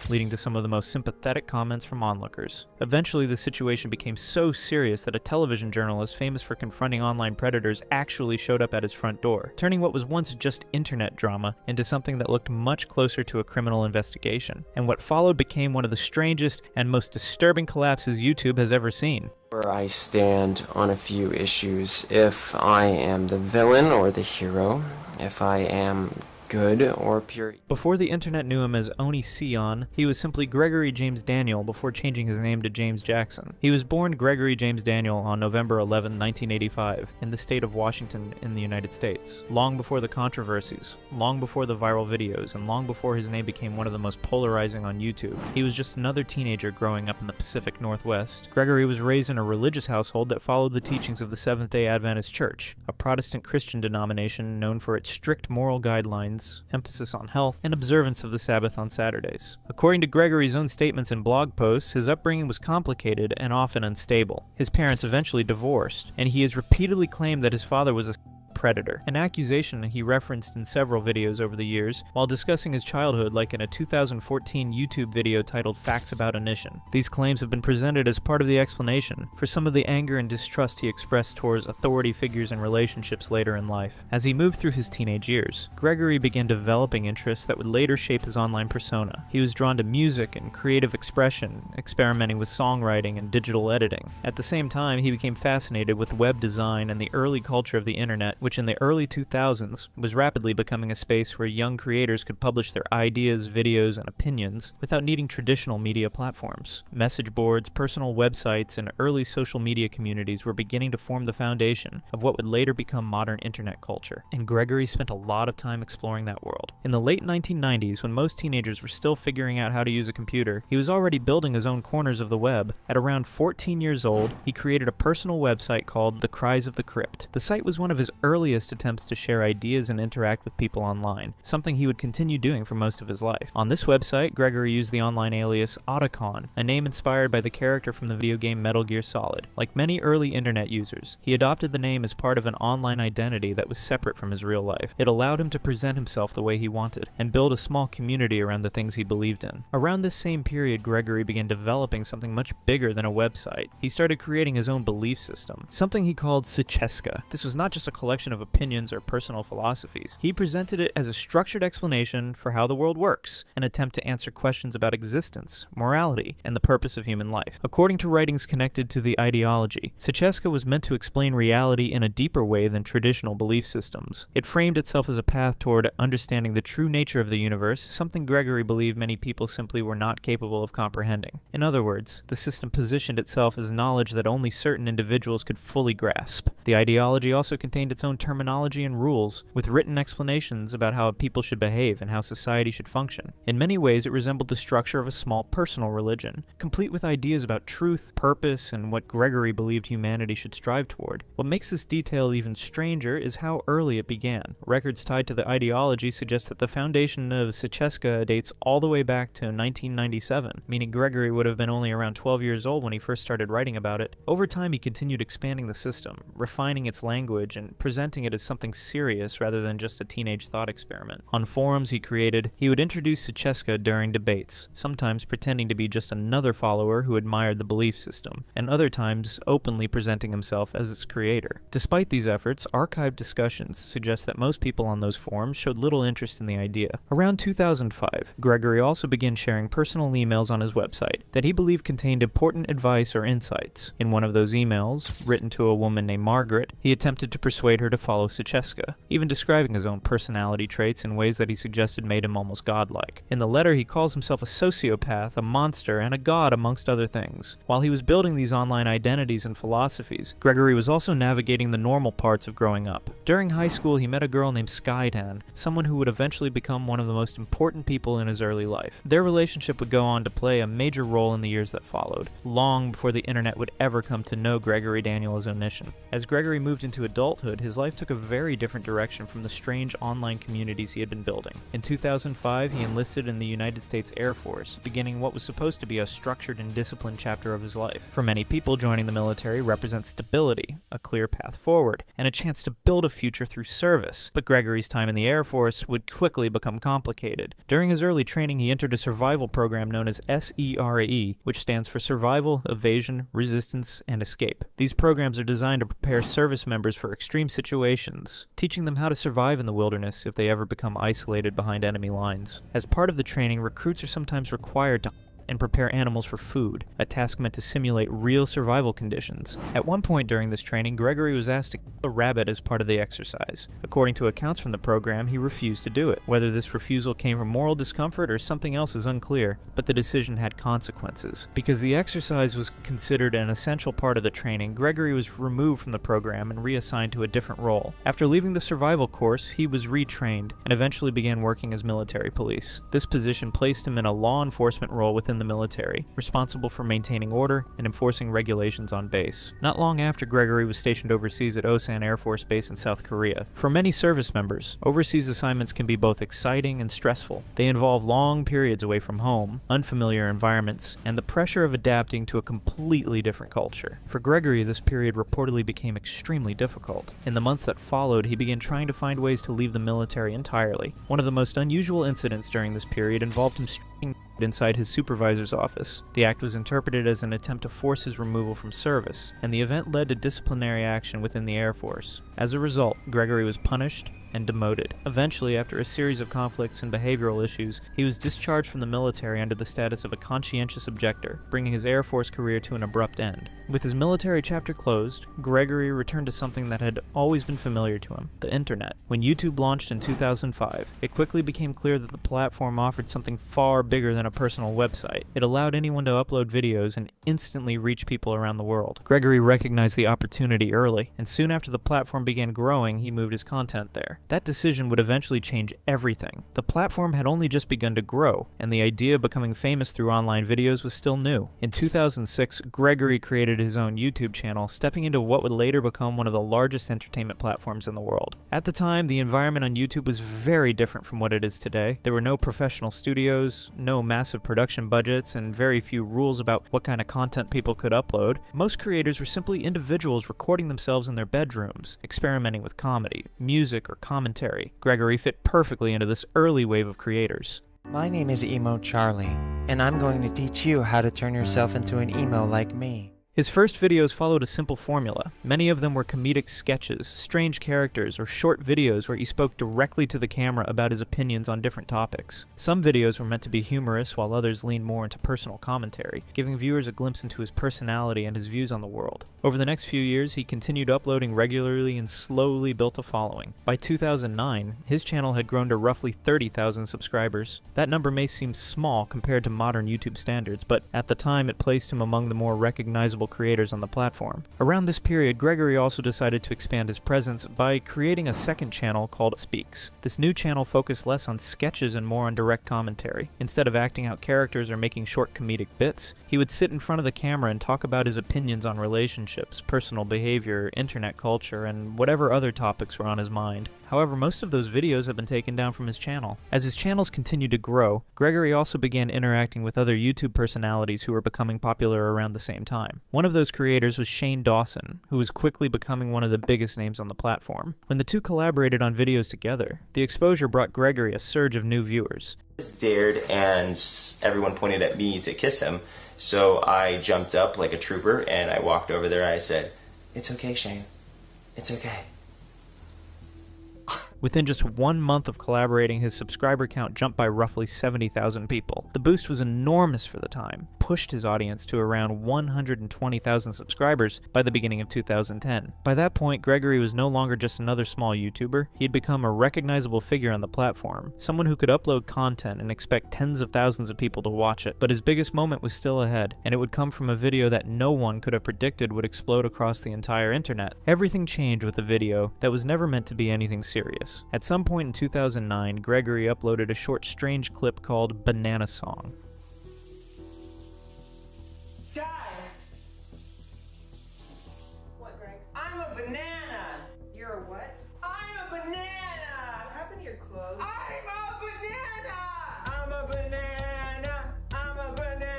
[SPEAKER 4] Leading to some of the most sympathetic comments from onlookers. Eventually, the situation became so serious that a television journalist famous for confronting online predators actually showed up at his front door, turning what was once just internet drama into something that looked much closer to a criminal investigation. And what followed became one of the strangest and most disturbing collapses YouTube has ever seen.
[SPEAKER 17] Where I stand on a few issues. If I am the villain or the hero, if I am good or pure.
[SPEAKER 4] Before the internet knew him as Oni Sion, he was simply Gregory James Daniel before changing his name to James Jackson. He was born Gregory James Daniel on November 11, 1985, in the state of Washington in the United States. Long before the controversies, long before the viral videos, and long before his name became one of the most polarizing on YouTube, he was just another teenager growing up in the Pacific Northwest. Gregory was raised in a religious household that followed the teachings of the Seventh-day Adventist Church, a Protestant Christian denomination known for its strict moral guidelines, emphasis on health, and observance of the Sabbath on Saturdays. According to Gregory's own statements and blog posts, his upbringing was complicated and often unstable. His parents eventually divorced, and he has repeatedly claimed that his father was a predator, an accusation he referenced in several videos over the years while discussing his childhood, like in a 2014 YouTube video titled Facts About Onision. These claims have been presented as part of the explanation for some of the anger and distrust he expressed towards authority figures and relationships later in life. As he moved through his teenage years, Gregory began developing interests that would later shape his online persona. He was drawn to music and creative expression, experimenting with songwriting and digital editing. At the same time, he became fascinated with web design and the early culture of the internet, which in the early 2000s was rapidly becoming a space where young creators could publish their ideas, videos, and opinions without needing traditional media platforms. Message boards, personal websites, and early social media communities were beginning to form the foundation of what would later become modern internet culture, and Gregory spent a lot of time exploring that world. In the late 1990s, when most teenagers were still figuring out how to use a computer, he was already building his own corners of the web. At around 14 years old, he created a personal website called The Cries of the Crypt. The site was one of his earliest attempts to share ideas and interact with people online, something he would continue doing for most of his life. On this website, Gregory used the online alias Otacon, a name inspired by the character from the video game Metal Gear Solid. Like many early internet users, he adopted the name as part of an online identity that was separate from his real life. It allowed him to present himself the way he wanted, and build a small community around the things he believed in. Around this same period, Gregory began developing something much bigger than a website. He started creating his own belief system, something he called Sicheska. This was not just a collection of opinions or personal philosophies. He presented it as a structured explanation for how the world works, an attempt to answer questions about existence, morality, and the purpose of human life. According to writings connected to the ideology, Sicheska was meant to explain reality in a deeper way than traditional belief systems. It framed itself as a path toward understanding the true nature of the universe, something Gregory believed many people simply were not capable of comprehending. In other words, the system positioned itself as knowledge that only certain individuals could fully grasp. The ideology also contained its own terminology and rules, with written explanations about how people should behave and how society should function. In many ways, it resembled the structure of a small personal religion, complete with ideas about truth, purpose, and what Gregory believed humanity should strive toward. What makes this detail even stranger is how early it began. Records tied to the ideology suggest that the foundation of Sicheska dates all the way back to 1997, meaning Gregory would have been only around 12 years old when he first started writing about it. Over time, he continued expanding the system, refining its language, and presenting presenting it as something serious rather than just a teenage thought experiment. On forums he created, he would introduce Sucheska during debates, sometimes pretending to be just another follower who admired the belief system, and other times openly presenting himself as its creator. Despite these efforts, archived discussions suggest that most people on those forums showed little interest in the idea. Around 2005, Gregory also began sharing personal emails on his website that he believed contained important advice or insights. In one of those emails, written to a woman named Margaret, he attempted to persuade her to follow Sucheska, even describing his own personality traits in ways that he suggested made him almost godlike. In the letter, he calls himself a sociopath, a monster, and a god, amongst other things. While he was building these online identities and philosophies, Gregory was also navigating the normal parts of growing up. During high school, he met a girl named Skydan, someone who would eventually become one of the most important people in his early life. Their relationship would go on to play a major role in the years that followed, long before the internet would ever come to know Gregory Daniel as Omniscient. As Gregory moved into adulthood, his life took a very different direction from the strange online communities he had been building. In 2005, he enlisted in the United States Air Force, beginning what was supposed to be a structured and disciplined chapter of his life. For many people, joining the military represents stability, a clear path forward, and a chance to build a future through service. But Gregory's time in the Air Force would quickly become complicated. During his early training, he entered a survival program known as SERE, which stands for Survival, Evasion, Resistance, and Escape. These programs are designed to prepare service members for extreme situations, teaching them how to survive in the wilderness if they ever become isolated behind enemy lines. As part of the training, recruits are sometimes required to and prepare animals for food, a task meant to simulate real survival conditions. At one point during this training, Gregory was asked to kill a rabbit as part of the exercise. According to accounts from the program, he refused to do it. Whether this refusal came from moral discomfort or something else is unclear, but the decision had consequences. Because the exercise was considered an essential part of the training, Gregory was removed from the program and reassigned to a different role. After leaving the survival course, he was retrained and eventually began working as military police. This position placed him in a law enforcement role within the military, responsible for maintaining order and enforcing regulations on base. Not long after, Gregory was stationed overseas at Osan Air Force Base in South Korea. For many service members, overseas assignments can be both exciting and stressful. They involve long periods away from home, unfamiliar environments, and the pressure of adapting to a completely different culture. For Gregory, this period reportedly became extremely difficult. In the months that followed, he began trying to find ways to leave the military entirely. One of the most unusual incidents during this period involved him striking inside his supervisor's office. The act was interpreted as an attempt to force his removal from service, and the event led to disciplinary action within the Air Force. As a result, Gregory was punished and demoted. Eventually, after a series of conflicts and behavioral issues, he was discharged from the military under the status of a conscientious objector, bringing his Air Force career to an abrupt end. With his military chapter closed, Gregory returned to something that had always been familiar to him, the internet. When YouTube launched in 2005, it quickly became clear that the platform offered something far bigger than a personal website. It allowed anyone to upload videos and instantly reach people around the world. Gregory recognized the opportunity early, and soon after the platform began growing, he moved his content there. That decision would eventually change everything. The platform had only just begun to grow, and the idea of becoming famous through online videos was still new. In 2006, Gregory created his own YouTube channel, stepping into what would later become one of the largest entertainment platforms in the world. At the time, the environment on YouTube was very different from what it is today. There were no professional studios, no massive production budgets, and very few rules about what kind of content people could upload. Most creators were simply individuals recording themselves in their bedrooms, experimenting with comedy, music, or commentary. Gregory fit perfectly into this early wave of creators.
[SPEAKER 19] My name is Emo Charlie, and I'm going to teach you how to turn yourself into an emo like me.
[SPEAKER 4] His first videos followed a simple formula. Many of them were comedic sketches, strange characters, or short videos where he spoke directly to the camera about his opinions on different topics. Some videos were meant to be humorous, while others leaned more into personal commentary, giving viewers a glimpse into his personality and his views on the world. Over the next few years, he continued uploading regularly and slowly built a following. By 2009, his channel had grown to roughly 30,000 subscribers. That number may seem small compared to modern YouTube standards, but at the time it placed him among the more recognizable creators on the platform. Around this period, Gregory also decided to expand his presence by creating a second channel called Speaks. This new channel focused less on sketches and more on direct commentary. Instead of acting out characters or making short comedic bits, he would sit in front of the camera and talk about his opinions on relationships, personal behavior, internet culture, and whatever other topics were on his mind. However, most of those videos have been taken down from his channel. As his channels continued to grow, Gregory also began interacting with other YouTube personalities who were becoming popular around the same time. One of those creators was Shane Dawson, who was quickly becoming one of the biggest names on the platform. When the two collaborated on videos together, the exposure brought Gregory a surge of new viewers.
[SPEAKER 20] Dared, and everyone pointed at me to kiss him, so I jumped up like a trooper and I walked over there and I said, "It's okay, Shane. It's okay."
[SPEAKER 4] Within just 1 month of collaborating, his subscriber count jumped by roughly 70,000 people. The boost was enormous for the time, pushed his audience to around 120,000 subscribers by the beginning of 2010. By that point, Gregory was no longer just another small YouTuber. He had become a recognizable figure on the platform, someone who could upload content and expect tens of thousands of people to watch it. But his biggest moment was still ahead, and it would come from a video that no one could have predicted would explode across the entire internet. Everything changed with a video that was never meant to be anything serious. At some point in 2009, Gregory uploaded a short, strange clip called Banana Song.
[SPEAKER 10] Guys! What, Greg? I'm a banana! You're a what? I'm a banana! What happened to your clothes? I'm a banana! I'm a banana! I'm a banana!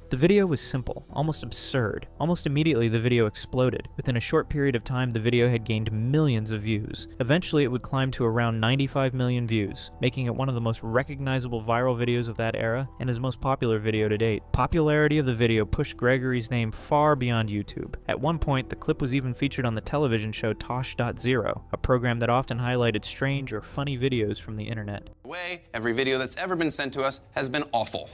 [SPEAKER 4] The video was simple, almost absurd. Almost immediately, the video exploded. Within a short period of time, the video had gained millions of views. Eventually, it would climb to around 95 million views, making it one of the most recognizable viral videos of that era and his most popular video to date. Popularity of the video pushed Gregory's name far beyond YouTube. At one point, the clip was even featured on the television show Tosh.0, a program that often highlighted strange or funny videos from the internet.
[SPEAKER 21] Every video that's ever been sent to us has been awful.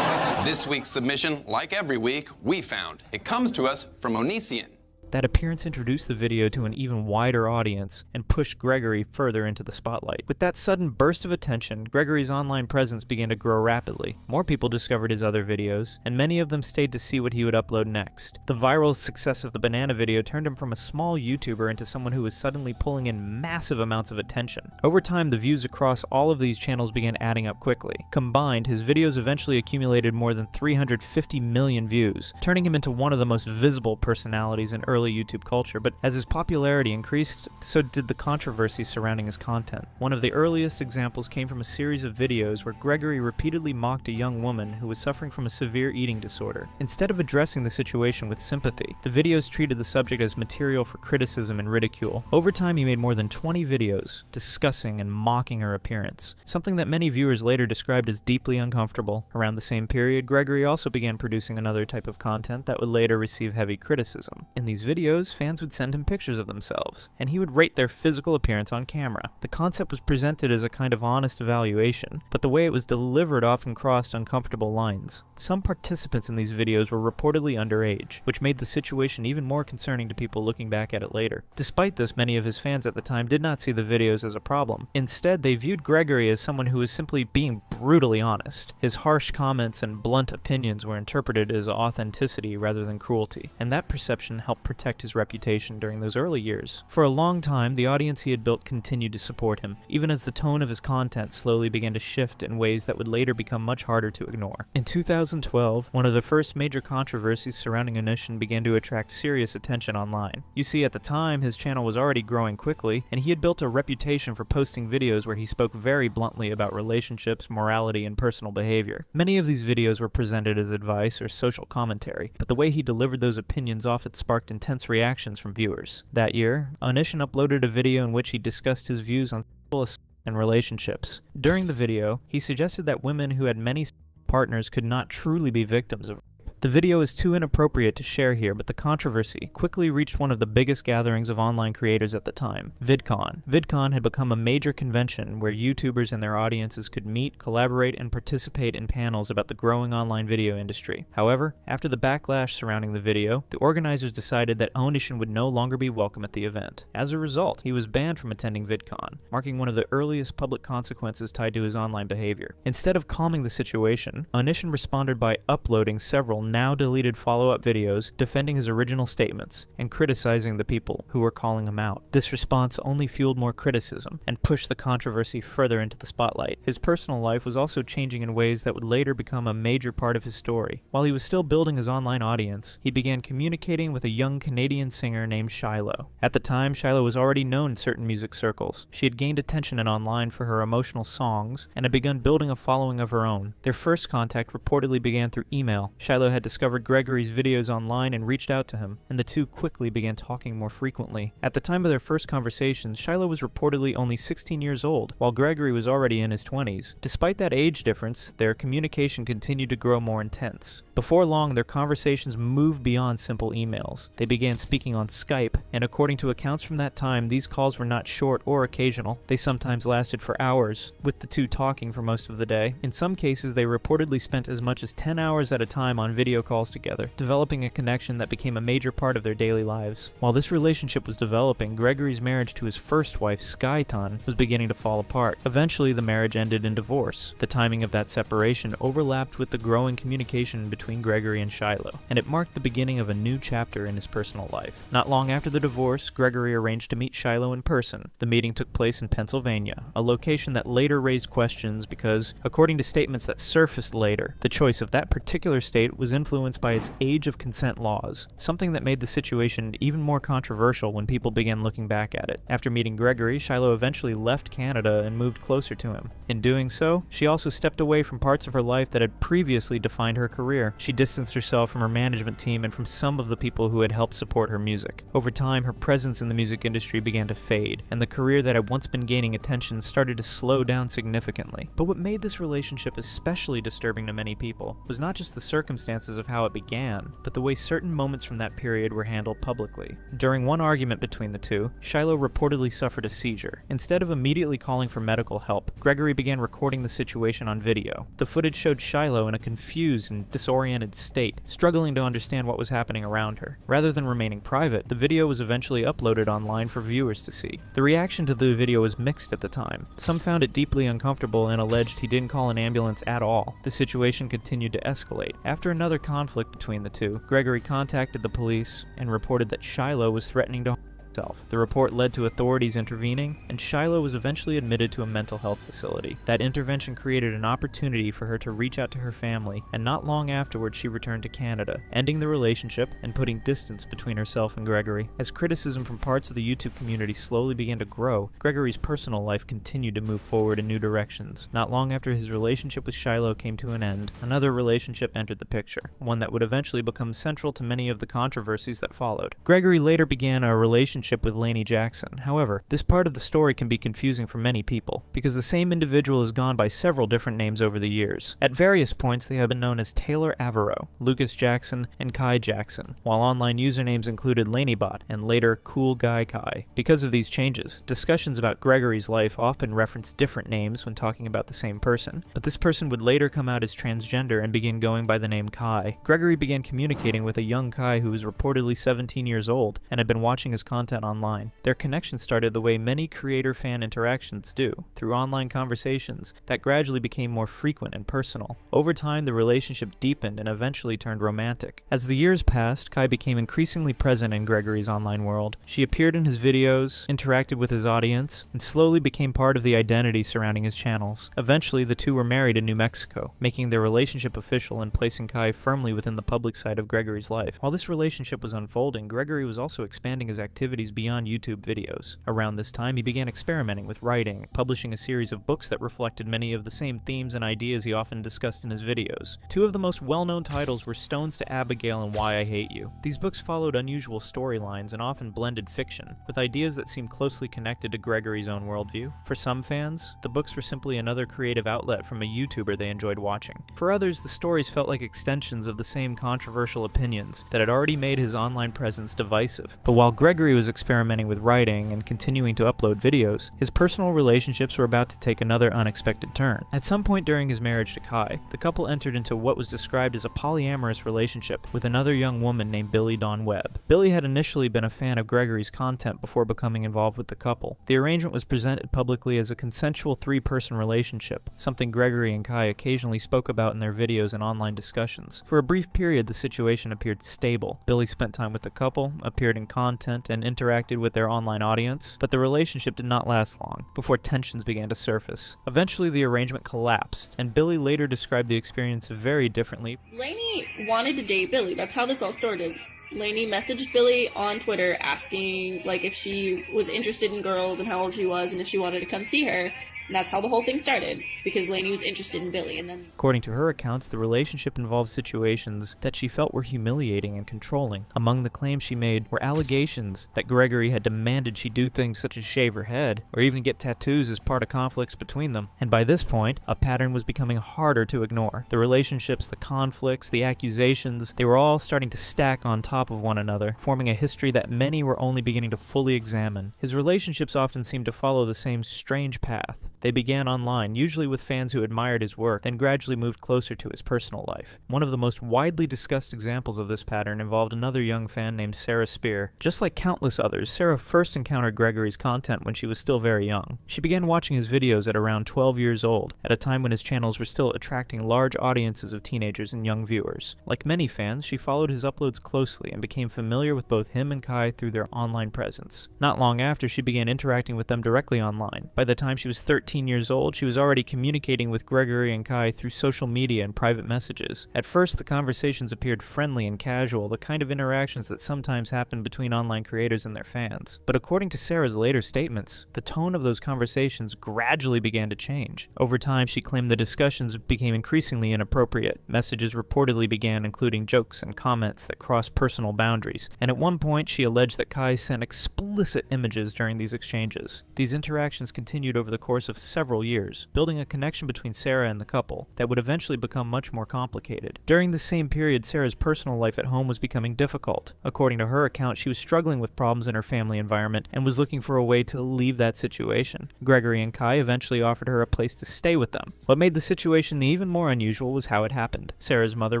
[SPEAKER 21] This week's submission, like every week, we found. It comes to us from Onision.
[SPEAKER 4] That appearance introduced the video to an even wider audience and pushed Gregory further into the spotlight. With that sudden burst of attention, Gregory's online presence began to grow rapidly. More people discovered his other videos, and many of them stayed to see what he would upload next. The viral success of the banana video turned him from a small YouTuber into someone who was suddenly pulling in massive amounts of attention. Over time, the views across all of these channels began adding up quickly. Combined, his videos eventually accumulated more than 350 million views, turning him into one of the most visible personalities in early YouTube culture. But as his popularity increased, so did the controversy surrounding his content. One of the earliest examples came from a series of videos where Gregory repeatedly mocked a young woman who was suffering from a severe eating disorder. Instead of addressing the situation with sympathy, the videos treated the subject as material for criticism and ridicule. Over time, he made more than 20 videos discussing and mocking her appearance, something that many viewers later described as deeply uncomfortable. Around the same period, Gregory also began producing another type of content that would later receive heavy criticism. In these videos, fans would send him pictures of themselves, and he would rate their physical appearance on camera. The concept was presented as a kind of honest evaluation, but the way it was delivered often crossed uncomfortable lines. Some participants in these videos were reportedly underage, which made the situation even more concerning to people looking back at it later. Despite this, many of his fans at the time did not see the videos as a problem. Instead, they viewed Gregory as someone who was simply being brutally honest. His harsh comments and blunt opinions were interpreted as authenticity rather than cruelty, and that perception helped protect his reputation during those early years. For a long time, the audience he had built continued to support him, even as the tone of his content slowly began to shift in ways that would later become much harder to ignore. In 2012, one of the first major controversies surrounding Onision began to attract serious attention online. You see, at the time, his channel was already growing quickly, and he had built a reputation for posting videos where he spoke very bluntly about relationships, morality, and personal behavior. Many of these videos were presented as advice or social commentary, but the way he delivered those opinions often sparked intense reactions from viewers. That year, Onision uploaded a video in which he discussed his views on sexual assault and relationships. During the video, he suggested that women who had many partners could not truly be victims of rape. The video is too inappropriate to share here, but the controversy quickly reached one of the biggest gatherings of online creators at the time, VidCon. VidCon had become a major convention where YouTubers and their audiences could meet, collaborate, and participate in panels about the growing online video industry. However, after the backlash surrounding the video, the organizers decided that Onision would no longer be welcome at the event. As a result, he was banned from attending VidCon, marking one of the earliest public consequences tied to his online behavior. Instead of calming the situation, Onision responded by uploading several now deleted follow-up videos defending his original statements and criticizing the people who were calling him out. This response only fueled more criticism and pushed the controversy further into the spotlight. His personal life was also changing in ways that would later become a major part of his story. While he was still building his online audience, he began communicating with a young Canadian singer named Shiloh. At the time, Shiloh was already known in certain music circles. She had gained attention and online for her emotional songs and had begun building a following of her own. Their first contact reportedly began through email. Shiloh had discovered Gregory's videos online and reached out to him, and the two quickly began talking more frequently. At the time of their first conversations, Shiloh was reportedly only 16 years old, while Gregory was already in his 20s. Despite that age difference, their communication continued to grow more intense. Before long, their conversations moved beyond simple emails. They began speaking on Skype, and according to accounts from that time, these calls were not short or occasional. They sometimes lasted for hours, with the two talking for most of the day. In some cases, they reportedly spent as much as 10 hours at a time on video calls together, developing a connection that became a major part of their daily lives. While this relationship was developing, Gregory's marriage to his first wife, Skyton, was beginning to fall apart. Eventually, the marriage ended in divorce. The timing of that separation overlapped with the growing communication between Gregory and Shiloh, and it marked the beginning of a new chapter in his personal life. Not long after the divorce, Gregory arranged to meet Shiloh in person. The meeting took place in Pennsylvania, a location that later raised questions because, according to statements that surfaced later, the choice of that particular state was influenced by its age of consent laws, something that made the situation even more controversial when people began looking back at it. After meeting Gregory, Shiloh eventually left Canada and moved closer to him. In doing so, she also stepped away from parts of her life that had previously defined her career. She distanced herself from her management team and from some of the people who had helped support her music. Over time, her presence in the music industry began to fade, and the career that had once been gaining attention started to slow down significantly. But what made this relationship especially disturbing to many people was not just the circumstances of how it began, but the way certain moments from that period were handled publicly. During one argument between the two, Shiloh reportedly suffered a seizure. Instead of immediately calling for medical help, Gregory began recording the situation on video. The footage showed Shiloh in a confused and disoriented state, struggling to understand what was happening around her. Rather than remaining private, the video was eventually uploaded online for viewers to see. The reaction to the video was mixed at the time. Some found it deeply uncomfortable and alleged he didn't call an ambulance at all. The situation continued to escalate. After another conflict between the two, Gregory contacted the police and reported that Shiloh was threatening to harm herself. The report led to authorities intervening, and Shiloh was eventually admitted to a mental health facility. That intervention created an opportunity for her to reach out to her family, and not long afterwards she returned to Canada, ending the relationship and putting distance between herself and Gregory. As criticism from parts of the YouTube community slowly began to grow, Gregory's personal life continued to move forward in new directions. Not long after his relationship with Shiloh came to an end, another relationship entered the picture, one that would eventually become central to many of the controversies that followed. Gregory later began a relationship with Lainey Jackson. However, this part of the story can be confusing for many people, because the same individual has gone by several different names over the years. At various points, they have been known as Taylor Avero, Lucas Jackson, and Kai Jackson, while online usernames included LaineyBot and later Cool Guy Kai. Because of these changes, discussions about Gregory's life often reference different names when talking about the same person, but this person would later come out as transgender and begin going by the name Kai. Gregory began communicating with a young Kai who was reportedly 17 years old and had been watching his content online. Their connection started the way many creator-fan interactions do, through online conversations that gradually became more frequent and personal. Over time, the relationship deepened and eventually turned romantic. As the years passed, Kai became increasingly present in Gregory's online world. She appeared in his videos, interacted with his audience, and slowly became part of the identity surrounding his channels. Eventually, the two were married in New Mexico, making their relationship official and placing Kai firmly within the public side of Gregory's life. While this relationship was unfolding, Gregory was also expanding his activities beyond YouTube videos. Around this time, he began experimenting with writing, publishing a series of books that reflected many of the same themes and ideas he often discussed in his videos. Two of the most well-known titles were Stones to Abigail and Why I Hate You. These books followed unusual storylines and often blended fiction, with ideas that seemed closely connected to Gregory's own worldview. For some fans, the books were simply another creative outlet from a YouTuber they enjoyed watching. For others, the stories felt like extensions of the same controversial opinions that had already made his online presence divisive. But while Gregory was experimenting with writing and continuing to upload videos, his personal relationships were about to take another unexpected turn. At some point during his marriage to Kai, the couple entered into what was described as a polyamorous relationship with another young woman named Billy Dawn Webb. Billy had initially been a fan of Gregory's content before becoming involved with the couple. The arrangement was presented publicly as a consensual three-person relationship, something Gregory and Kai occasionally spoke about in their videos and online discussions. For a brief period, the situation appeared stable. Billy spent time with the couple, appeared in content, and interacted with their online audience, but the relationship did not last long, before tensions began to surface. Eventually, the arrangement collapsed, and Billy later described the experience very differently.
[SPEAKER 7] Lainey wanted to date Billy. That's how this all started. Lainey messaged Billy on Twitter asking if she was interested in girls and how old she was and if she wanted to come see her. And that's how the whole thing started, because Lainey was interested in Billy, and then...
[SPEAKER 4] According to her accounts, the relationship involved situations that she felt were humiliating and controlling. Among the claims she made were allegations that Gregory had demanded she do things such as shave her head, or even get tattoos as part of conflicts between them. And by this point, a pattern was becoming harder to ignore. The relationships, the conflicts, the accusations, they were all starting to stack on top of one another, forming a history that many were only beginning to fully examine. His relationships often seemed to follow the same strange path. They began online, usually with fans who admired his work, then gradually moved closer to his personal life. One of the most widely discussed examples of this pattern involved another young fan named Sarah Spear. Just like countless others, Sarah first encountered Gregory's content when she was still very young. She began watching his videos at around 12 years old, at a time when his channels were still attracting large audiences of teenagers and young viewers. Like many fans, she followed his uploads closely and became familiar with both him and Kai through their online presence. Not long after, she began interacting with them directly online. By the time she was 13 years old, she was already communicating with Gregory and Kai through social media and private messages. At first, the conversations appeared friendly and casual, the kind of interactions that sometimes happen between online creators and their fans. But according to Sarah's later statements, the tone of those conversations gradually began to change. Over time, she claimed the discussions became increasingly inappropriate. Messages reportedly began including jokes and comments that crossed personal boundaries, and at one point she alleged that Kai sent explicit images during these exchanges. These interactions continued over the course of several years, building a connection between Sarah and the couple that would eventually become much more complicated. During the same period, Sarah's personal life at home was becoming difficult. According to her account, she was struggling with problems in her family environment and was looking for a way to leave that situation. Gregory and Kai eventually offered her a place to stay with them. What made the situation even more unusual was how it happened. Sarah's mother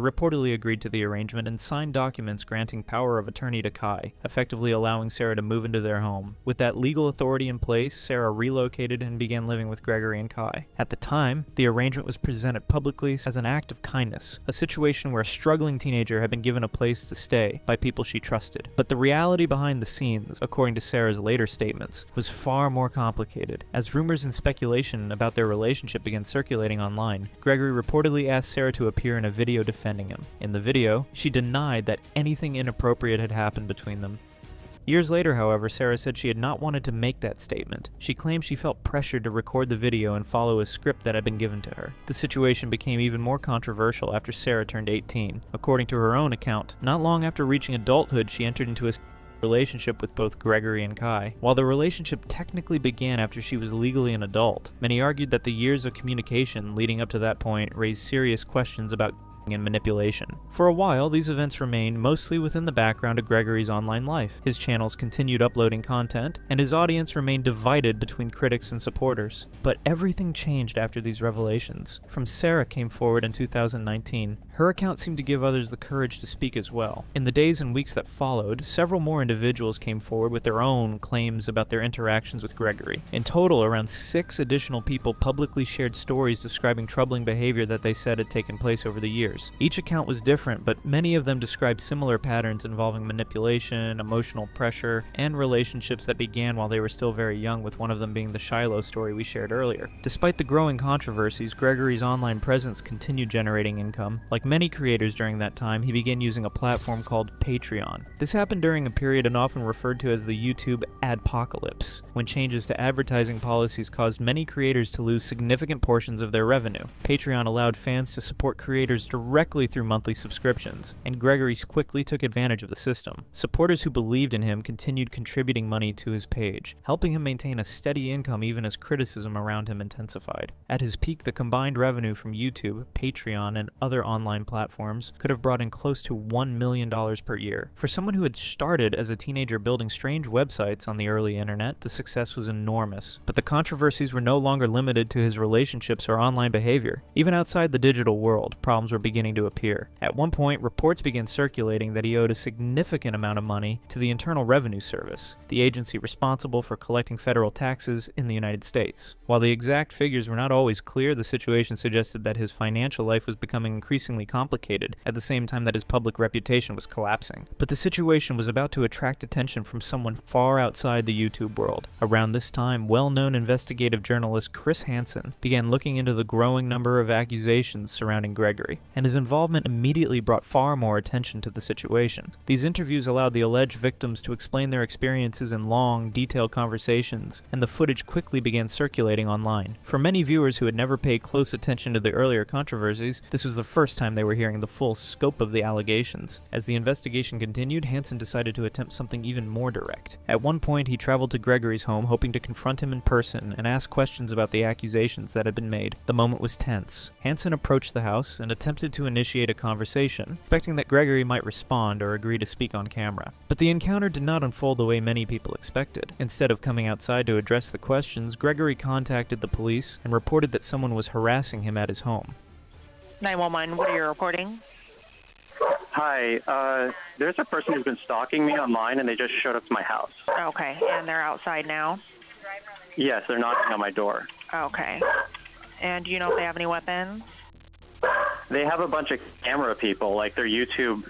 [SPEAKER 4] reportedly agreed to the arrangement and signed documents granting power of attorney to Kai, effectively allowing Sarah to move into their home. With that legal authority in place, Sarah relocated and began living with Gregory and Kai. At the time, the arrangement was presented publicly as an act of kindness, a situation where a struggling teenager had been given a place to stay by people she trusted. But the reality behind the scenes, according to Sarah's later statements, was far more complicated. As rumors and speculation about their relationship began circulating online, Gregory reportedly asked Sarah to appear in a video defending him. In the video, she denied that anything inappropriate had happened between them. Years later, however, Sarah said she had not wanted to make that statement. She claimed she felt pressured to record the video and follow a script that had been given to her. The situation became even more controversial after Sarah turned 18. According to her own account, not long after reaching adulthood, she entered into a relationship with both Gregory and Kai. While the relationship technically began after she was legally an adult, many argued that the years of communication leading up to that point raised serious questions about and manipulation. For a while, these events remained mostly within the background of Gregory's online life. His channels continued uploading content, and his audience remained divided between critics and supporters. But everything changed after these revelations. From Sarah came forward in 2019. Her account seemed to give others the courage to speak as well. In the days and weeks that followed, several more individuals came forward with their own claims about their interactions with Gregory. In total, around 6 additional people publicly shared stories describing troubling behavior that they said had taken place over the years. Each account was different, but many of them described similar patterns involving manipulation, emotional pressure, and relationships that began while they were still very young, with one of them being the Shiloh story we shared earlier. Despite the growing controversies, Gregory's online presence continued generating income. Like many creators during that time, he began using a platform called Patreon. This happened during a period and often referred to as the YouTube adpocalypse, when changes to advertising policies caused many creators to lose significant portions of their revenue. Patreon allowed fans to support creators directly directly through monthly subscriptions, and Gregory quickly took advantage of the system. Supporters who believed in him continued contributing money to his page, helping him maintain a steady income even as criticism around him intensified. At his peak, the combined revenue from YouTube, Patreon, and other online platforms could have brought in close to $1 million per year. For someone who had started as a teenager building strange websites on the early internet, the success was enormous. But the controversies were no longer limited to his relationships or online behavior. Even outside the digital world, problems were beginning to appear. At one point, reports began circulating that he owed a significant amount of money to the Internal Revenue Service, the agency responsible for collecting federal taxes in the United States. While the exact figures were not always clear, the situation suggested that his financial life was becoming increasingly complicated at the same time that his public reputation was collapsing. But the situation was about to attract attention from someone far outside the YouTube world. Around this time, well-known investigative journalist Chris Hansen began looking into the growing number of accusations surrounding Gregory, and his involvement immediately brought far more attention to the situation. These interviews allowed the alleged victims to explain their experiences in long, detailed conversations, and the footage quickly began circulating online. For many viewers who had never paid close attention to the earlier controversies, this was the first time they were hearing the full scope of the allegations. As the investigation continued, Hansen decided to attempt something even more direct. At one point, he traveled to Gregory's home hoping to confront him in person and ask questions about the accusations that had been made. The moment was tense. Hansen approached the house and attempted to initiate a conversation, expecting that Gregory might respond or agree to speak on camera. But the encounter did not unfold the way many people expected. Instead of coming outside to address the questions, Gregory contacted the police and reported that someone was harassing him at his home.
[SPEAKER 9] 911, what are you reporting?
[SPEAKER 22] Hi, there's a person who's been stalking me online, and they just showed up to my house.
[SPEAKER 9] Okay, and they're outside now?
[SPEAKER 22] Yes, they're knocking on my door.
[SPEAKER 9] Okay. And do you know if they have any weapons?
[SPEAKER 22] They have a bunch of camera people, like they're YouTube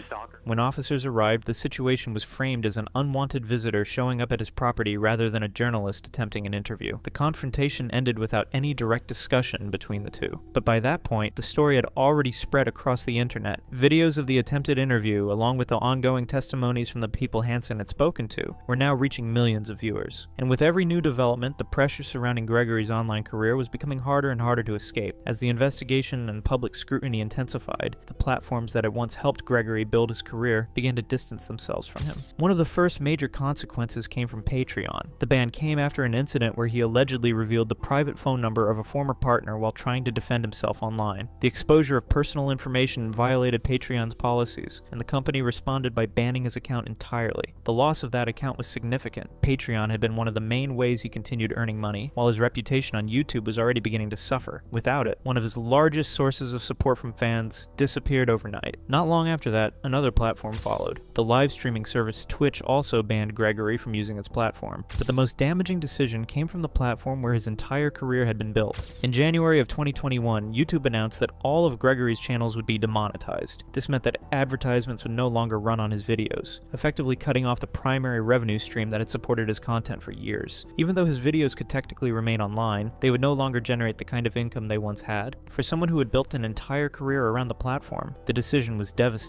[SPEAKER 22] stalkers.
[SPEAKER 4] When officers arrived, the situation was framed as an unwanted visitor showing up at his property rather than a journalist attempting an interview. The confrontation ended without any direct discussion between the two. But by that point, the story had already spread across the internet. Videos of the attempted interview, along with the ongoing testimonies from the people Hansen had spoken to, were now reaching millions of viewers. And with every new development, the pressure surrounding Gregory's online career was becoming harder and harder to escape. As the investigation and public scrutiny intensified, the platforms that had once helped Gregory build his career began to distance themselves from him. One of the first major consequences came from Patreon. The ban came after an incident where he allegedly revealed the private phone number of a former partner while trying to defend himself online. The exposure of personal information violated Patreon's policies, and the company responded by banning his account entirely. The loss of that account was significant. Patreon had been one of the main ways he continued earning money, while his reputation on YouTube was already beginning to suffer. Without it, one of his largest sources of support from fans disappeared overnight. Not long after that, another platform followed. The live streaming service Twitch also banned Gregory from using its platform. But the most damaging decision came from the platform where his entire career had been built. In January of 2021, YouTube announced that all of Gregory's channels would be demonetized. This meant that advertisements would no longer run on his videos, effectively cutting off the primary revenue stream that had supported his content for years. Even though his videos could technically remain online, they would no longer generate the kind of income they once had. For someone who had built an entire career around the platform, the decision was devastating.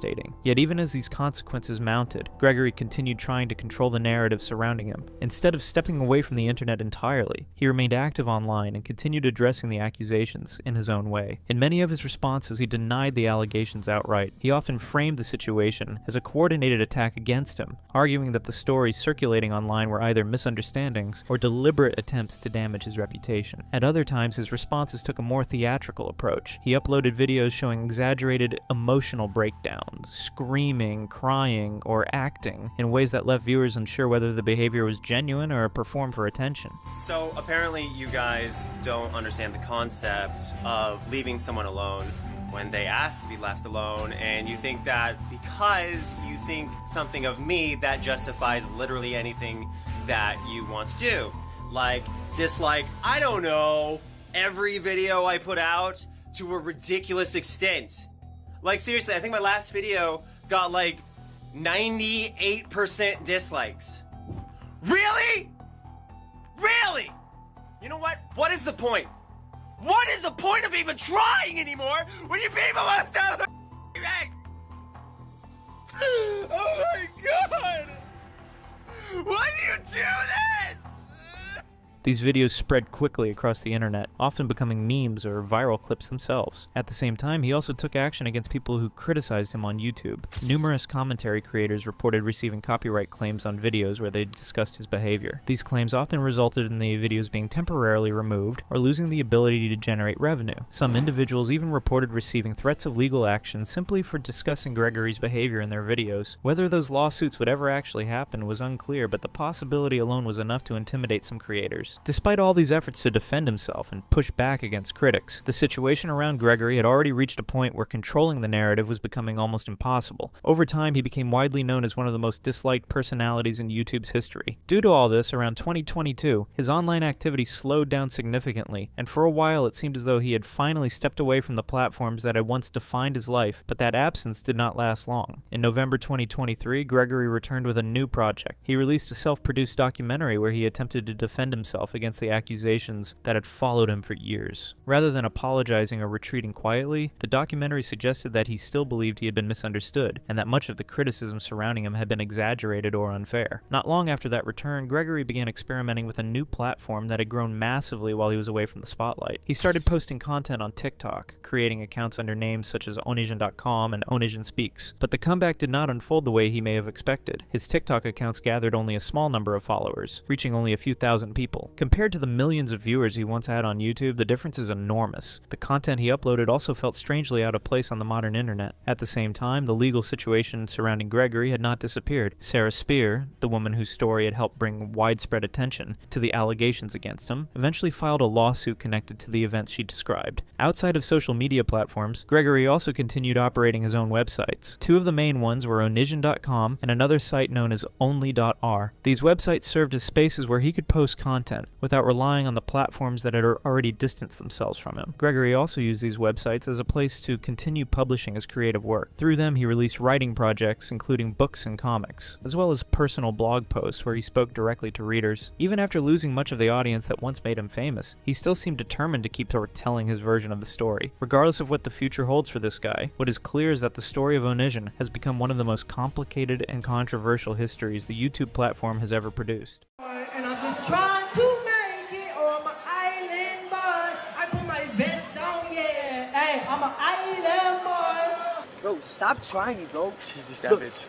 [SPEAKER 4] Yet even as these consequences mounted, Gregory continued trying to control the narrative surrounding him. Instead of stepping away from the internet entirely, he remained active online and continued addressing the accusations in his own way. In many of his responses, he denied the allegations outright. He often framed the situation as a coordinated attack against him, arguing that the stories circulating online were either misunderstandings or deliberate attempts to damage his reputation. At other times, his responses took a more theatrical approach. He uploaded videos showing exaggerated emotional breakdowns, screaming, crying, or acting in ways that left viewers unsure whether the behavior was genuine or performed for attention.
[SPEAKER 23] So apparently you guys don't understand the concept of leaving someone alone when they ask to be left alone, and you think that because you think something of me, that justifies literally anything that you want to do. Like, dislike, I don't know, every video I put out to a ridiculous extent. Like, seriously, I think my last video got like 98% dislikes. Really? Really? You know what? What is the point? What is the point of even trying anymore when you people want to stop the egg? Oh my god! Why do you do this?
[SPEAKER 4] These videos spread quickly across the internet, often becoming memes or viral clips themselves. At the same time, he also took action against people who criticized him on YouTube. Numerous commentary creators reported receiving copyright claims on videos where they discussed his behavior. These claims often resulted in the videos being temporarily removed or losing the ability to generate revenue. Some individuals even reported receiving threats of legal action simply for discussing Gregory's behavior in their videos. Whether those lawsuits would ever actually happen was unclear, but the possibility alone was enough to intimidate some creators. Despite all these efforts to defend himself and push back against critics, the situation around Gregory had already reached a point where controlling the narrative was becoming almost impossible. Over time, he became widely known as one of the most disliked personalities in YouTube's history. Due to all this, around 2022, his online activity slowed down significantly, and for a while it seemed as though he had finally stepped away from the platforms that had once defined his life, but that absence did not last long. In November 2023, Gregory returned with a new project. He released a self-produced documentary where he attempted to defend himself against the accusations that had followed him for years. Rather than apologizing or retreating quietly, the documentary suggested that he still believed he had been misunderstood, and that much of the criticism surrounding him had been exaggerated or unfair. Not long after that return, Gregory began experimenting with a new platform that had grown massively while he was away from the spotlight. He started posting content on TikTok, creating accounts under names such as Onision.com and Onision Speaks. But the comeback did not unfold the way he may have expected. His TikTok accounts gathered only a small number of followers, reaching only a few thousand people. Compared to the millions of viewers he once had on YouTube, the difference is enormous. The content he uploaded also felt strangely out of place on the modern internet. At the same time, the legal situation surrounding Gregory had not disappeared. Sarah Spear, the woman whose story had helped bring widespread attention to the allegations against him, eventually filed a lawsuit connected to the events she described. Outside of social media platforms, Gregory also continued operating his own websites. Two of the main ones were Onision.com and another site known as Only.r. These websites served as spaces where he could post content without relying on the platforms that had already distanced themselves from him. Gregory also used these websites as a place to continue publishing his creative work. Through them, he released writing projects, including books and comics, as well as personal blog posts where he spoke directly to readers. Even after losing much of the audience that once made him famous, he still seemed determined to keep telling his version of the story. Regardless of what the future holds for this guy, what is clear is that the story of Onision has become one of the most complicated and controversial histories the YouTube platform has ever produced.
[SPEAKER 10] And I'm just trying to make it on my island, boy. I put my vest down, yeah. Hey, I'm an island boy.
[SPEAKER 2] Bro, stop trying me, bro.
[SPEAKER 3] Jesus,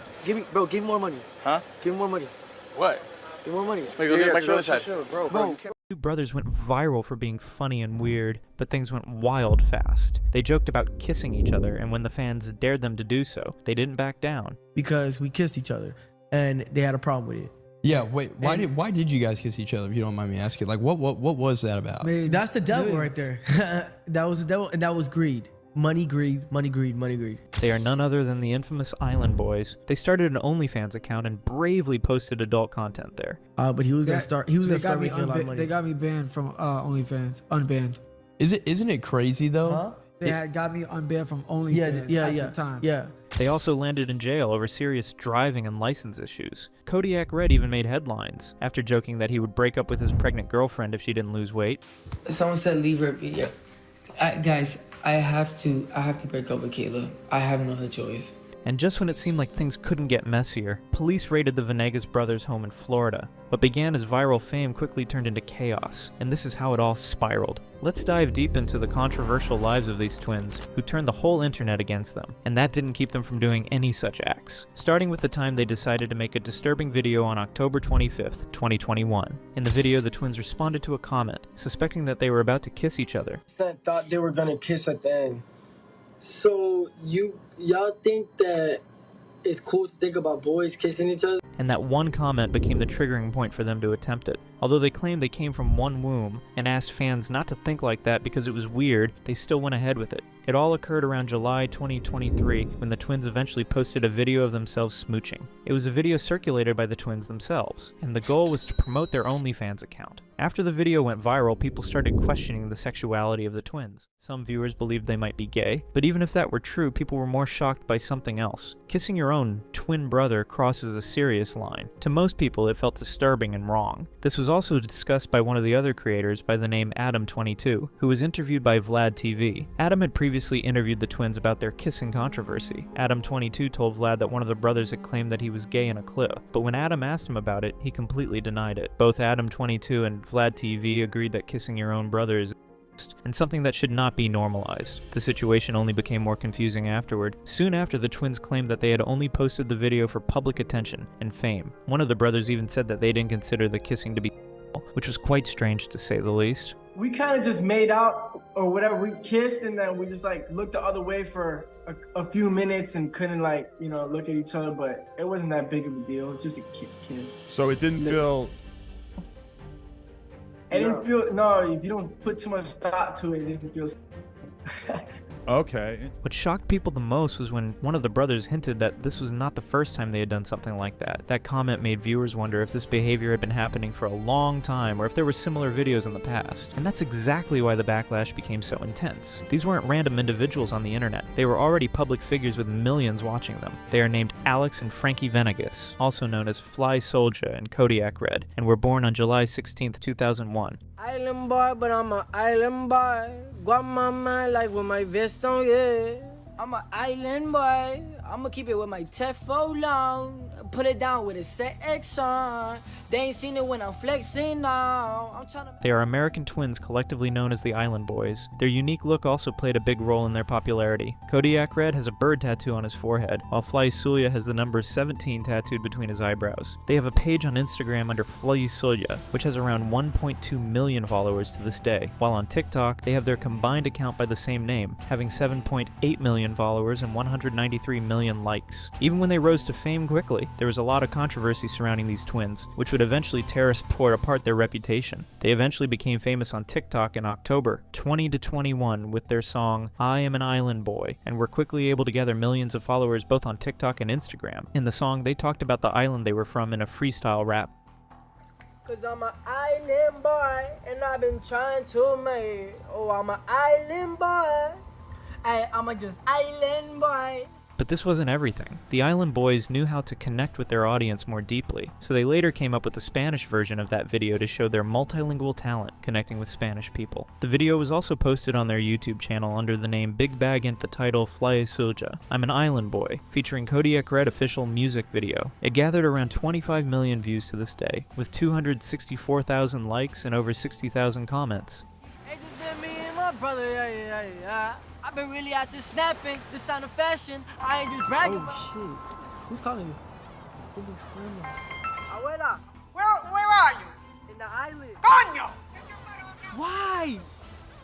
[SPEAKER 2] Bro, give me more money.
[SPEAKER 3] Huh?
[SPEAKER 2] Give me more money.
[SPEAKER 3] What?
[SPEAKER 2] Give me more money.
[SPEAKER 3] Wait, go get my shoulder side.
[SPEAKER 2] Bro.
[SPEAKER 4] Two brothers went viral for being funny and weird, but things went wild fast. They joked about kissing each other, and when the fans dared them to do so, they didn't back down.
[SPEAKER 11] Because we kissed each other, and they had a problem with it.
[SPEAKER 24] Yeah, wait. Why did you guys kiss each other? If you don't mind me asking, like, what was that about?
[SPEAKER 11] Man, that's the devil right there. That was the devil, and that was greed. Money, greed, money, greed, money, greed.
[SPEAKER 4] They are none other than the infamous Island Boys. They started an OnlyFans account and bravely posted adult content there.
[SPEAKER 11] But he was gonna start. He was gonna start making a lot of money.
[SPEAKER 25] They got me banned from OnlyFans, unbanned.
[SPEAKER 24] Isn't it crazy though?
[SPEAKER 11] Huh?
[SPEAKER 25] They had got me unbanned from OnlyFans at the time.
[SPEAKER 11] Yeah.
[SPEAKER 4] They also landed in jail over serious driving and license issues. Kodiak Red even made headlines after joking that he would break up with his pregnant girlfriend if she didn't lose weight.
[SPEAKER 26] Someone said leave her be. Yeah. Guys, I have to break up with Kayla. I have no other choice.
[SPEAKER 4] And just when it seemed like things couldn't get messier, police raided the Venegas brothers' home in Florida. What began as viral fame quickly turned into chaos, and this is how it all spiraled. Let's dive deep into the controversial lives of these twins, who turned the whole internet against them, and that didn't keep them from doing any such acts. Starting with the time they decided to make a disturbing video on October 25th, 2021. In the video, the twins responded to a comment, suspecting that they were about to kiss each other.
[SPEAKER 26] I thought they were gonna kiss at the end. So y'all think that it's cool to think about boys kissing each other?
[SPEAKER 4] And that one comment became the triggering point for them to attempt it. Although they claimed they came from one womb and asked fans not to think like that because it was weird, they still went ahead with it. It all occurred around July 2023 when the twins eventually posted a video of themselves smooching. It was a video circulated by the twins themselves, and the goal was to promote their OnlyFans account. After the video went viral, people started questioning the sexuality of the twins. Some viewers believed they might be gay, but even if that were true, people were more shocked by something else. Kissing your own twin brother crosses a serious serious line. To most people, it felt disturbing and wrong. This was also discussed by one of the other creators by the name Adam22, who was interviewed by Vlad TV. Adam had previously interviewed the twins about their kissing controversy. Adam22 told Vlad that one of the brothers had claimed that he was gay in a clip, but when Adam asked him about it, he completely denied it. Both Adam22 and Vlad TV agreed that kissing your own brother is and something that should not be normalized. The situation only became more confusing afterward. Soon after, the twins claimed that they had only posted the video for public attention and fame. One of the brothers even said that they didn't consider the kissing to be which was quite strange to say the least.
[SPEAKER 26] We kind of just made out or whatever. We kissed and then we just like looked the other way for a few minutes and couldn't like, you know, look at each other, but it wasn't that big of a deal. Just a kiss.
[SPEAKER 3] So it didn't feel...
[SPEAKER 26] It didn't feel, no, if you don't put too much thought to it, it didn't feel.
[SPEAKER 3] Okay.
[SPEAKER 4] What shocked people the most was when one of the brothers hinted that this was not the first time they had done something like that. That comment made viewers wonder if this behavior had been happening for a long time or if there were similar videos in the past. And that's exactly why the backlash became so intense. These weren't random individuals on the internet. They were already public figures with millions watching them. They are named Alex and Frankie Venegas, also known as Fly Soldier and Kodiak Red, and were born on July 16th, 2001.
[SPEAKER 26] Island boy, but I'm an island boy. Got my mind like with my vest on, yeah. I'm an island boy. I'ma keep it with my Teflon on. Put it down with a set X on. They ain't seen it when I'm flexing now. I'm trying to...
[SPEAKER 4] They are American twins collectively known as the Island Boys. Their unique look also played a big role in their popularity. Kodiak Red has a bird tattoo on his forehead, while Fly Sulya has the number 17 tattooed between his eyebrows. They have a page on Instagram under Fly Sulya, which has around 1.2 million followers to this day, while on TikTok, they have their combined account by the same name, having 7.8 million followers and 193 million likes. Even when they rose to fame quickly, there was a lot of controversy surrounding these twins, which would eventually tear apart their reputation. They eventually became famous on TikTok in October 2021 with their song I Am an Island Boy, and were quickly able to gather millions of followers both on TikTok and Instagram. In the song, they talked about the island they were from in a freestyle rap.
[SPEAKER 26] Cause I'm an island boy, and I've been trying to make. Oh, I'm an island boy. I'm a just island boy.
[SPEAKER 4] But this wasn't everything. The Island Boys knew how to connect with their audience more deeply, so they later came up with a Spanish version of that video to show their multilingual talent connecting with Spanish people. The video was also posted on their YouTube channel under the name Big Bag and the title Fly Soldier, I'm an Island Boy, featuring Kodiak Red official music video. It gathered around 25 million views to this day, with 264,000 likes and over 60,000 comments.
[SPEAKER 26] Hey, just been me and my brother, yeah. I've been really out here snapping. This sound of fashion. I ain't just bragging. Oh, shit. Who's calling you? Who's calling you? Abuela. Where are you? In the island. Coño! Why?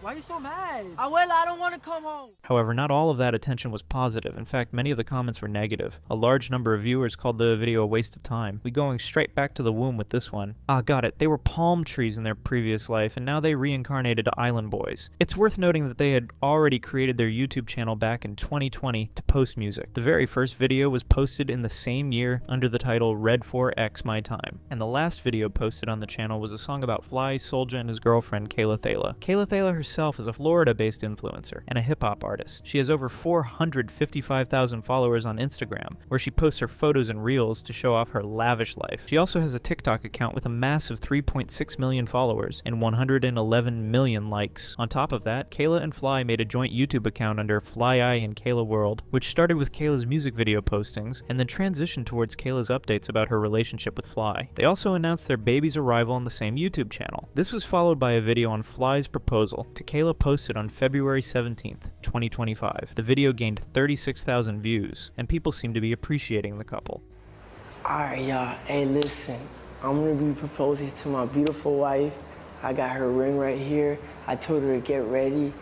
[SPEAKER 26] Why are you so mad? Abuela, I don't want to come home.
[SPEAKER 4] However, not all of that attention was positive. In fact, many of the comments were negative. A large number of viewers called the video a waste of time. We going straight back to the womb with this one. Ah, got it. They were palm trees in their previous life, and now they reincarnated to Island Boys. It's worth noting that they had already created their YouTube channel back in 2020 to post music. The very first video was posted in the same year under the title Red 4X My Time. And the last video posted on the channel was a song about Fly Soldier and his girlfriend, Kayla Thala. Kayla Thala herself is a Florida-based influencer and a hip-hop artist. She has over 455,000 followers on Instagram, where she posts her photos and reels to show off her lavish life. She also has a TikTok account with a massive 3.6 million followers and 111 million likes. On top of that, Kayla and Fly made a joint YouTube account under Fly Eye and Kayla World, which started with Kayla's music video postings and then transitioned towards Kayla's updates about her relationship with Fly. They also announced their baby's arrival on the same YouTube channel. This was followed by a video on Fly's proposal to Kayla posted on February 17th, 2025. The video gained 36,000 views, and people seem to be appreciating the couple.
[SPEAKER 26] Alright, y'all. Hey, listen. I'm gonna be proposing to my beautiful wife. I got her ring right here. I told her to get ready.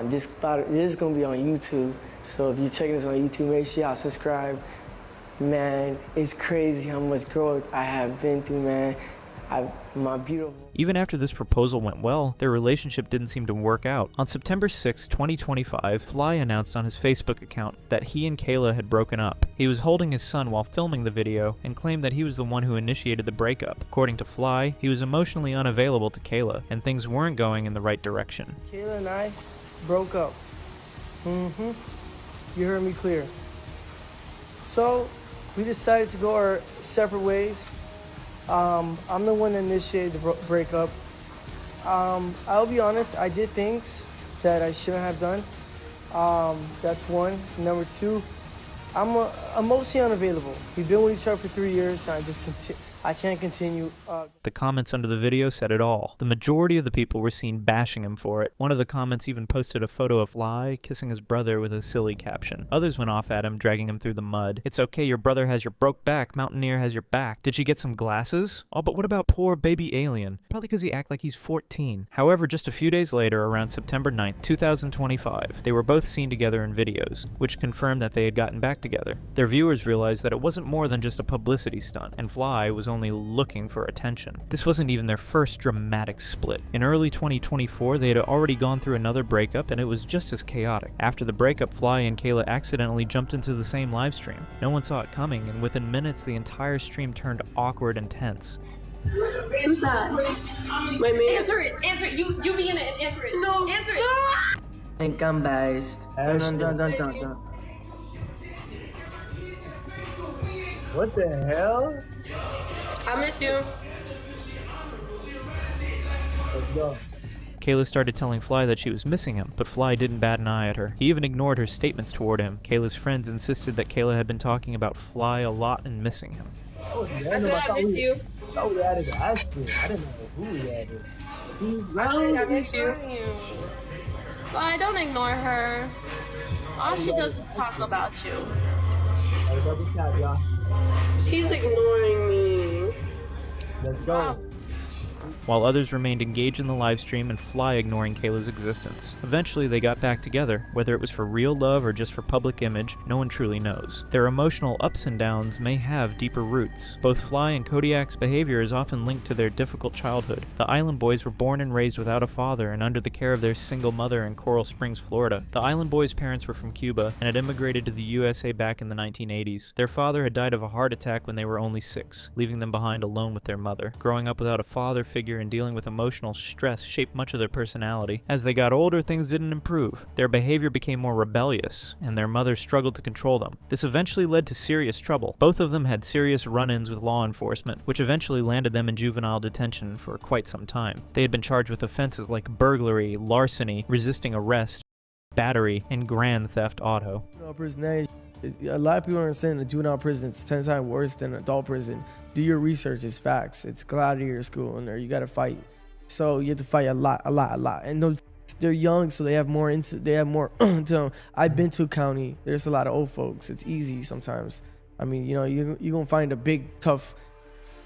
[SPEAKER 26] This is gonna be on YouTube. So if you're checking this on YouTube, make sure y'all subscribe. Man, it's crazy how much growth I have been through, man. My beautiful...
[SPEAKER 4] Even after this proposal went well, their relationship didn't seem to work out. On September 6, 2025, Fly announced on his Facebook account that he and Kayla had broken up. He was holding his son while filming the video and claimed that he was the one who initiated the breakup. According to Fly, he was emotionally unavailable to Kayla, and things weren't going in the right direction.
[SPEAKER 26] Kayla and I broke up. You heard me clear. So, we decided to go our separate ways. I'm the one that initiated the breakup. I'll be honest, I did things that I shouldn't have done. That's one. Number two, I'm emotionally unavailable. We've been with each other for 3 years, and I can't continue.
[SPEAKER 4] The comments under the video said it all. The majority of the people were seen bashing him for it. One of the comments even posted a photo of Fly kissing his brother with a silly caption. Others went off at him, dragging him through the mud. It's okay, your brother has your broke back. Mountaineer has your back. Did she get some glasses? Oh, but what about poor baby alien? Probably because he act like he's 14. However, just a few days later, around September 9th, 2025, they were both seen together in videos, which confirmed that they had gotten back together. Their viewers realized that it wasn't more than just a publicity stunt, and Fly was only looking for attention. This wasn't even their first dramatic split. In early 2024, they had already gone through another breakup, and it was just as chaotic. After the breakup, Fly and Kayla accidentally jumped into the same live stream. No one saw it coming, and within minutes, the entire stream turned awkward and tense.
[SPEAKER 18] Who's that? My man. Answer it. Answer it. You be in it. Answer it. No. Answer it.
[SPEAKER 26] I think I'm biased. Dun.
[SPEAKER 3] What the hell?
[SPEAKER 18] I miss you.
[SPEAKER 3] Let's go.
[SPEAKER 4] Kayla started telling Fly that she was missing him, but Fly didn't bat an eye at her. He even ignored her statements toward him. Kayla's friends insisted that Kayla had been talking about Fly a lot and missing him.
[SPEAKER 3] I miss you. I thought we added the actor. I didn't know who we added.
[SPEAKER 18] I miss you. Fly, don't ignore her. All she does is talk about you.
[SPEAKER 3] Double tap, y'all.
[SPEAKER 18] He's ignoring me.
[SPEAKER 3] Let's go.
[SPEAKER 18] Wow.
[SPEAKER 4] While others remained engaged in the live stream and Fly ignoring Kayla's existence. Eventually, they got back together. Whether it was for real love or just for public image, no one truly knows. Their emotional ups and downs may have deeper roots. Both Fly and Kodiak's behavior is often linked to their difficult childhood. The Island Boys were born and raised without a father and under the care of their single mother in Coral Springs, Florida. The Island Boys' parents were from Cuba and had immigrated to the USA back in the 1980s. Their father had died of a heart attack when they were only 6, leaving them behind alone with their mother. Growing up without a father figure and dealing with emotional stress shaped much of their personality. As they got older, things didn't improve. Their behavior became more rebellious, and their mother struggled to control them. This eventually led to serious trouble. Both of them had serious run-ins with law enforcement, which eventually landed them in juvenile detention for quite some time. They had been charged with offenses like burglary, larceny, resisting arrest, battery, and grand theft auto.
[SPEAKER 26] A lot of people are saying that juvenile prison is 10 times worse than adult prison. Do your research, it's facts. It's gladiator school in there. You got to fight. So you have to fight a lot. And they're young, so they have more. I've been to county. There's a lot of old folks. It's easy sometimes. I mean, you're gonna find a big, tough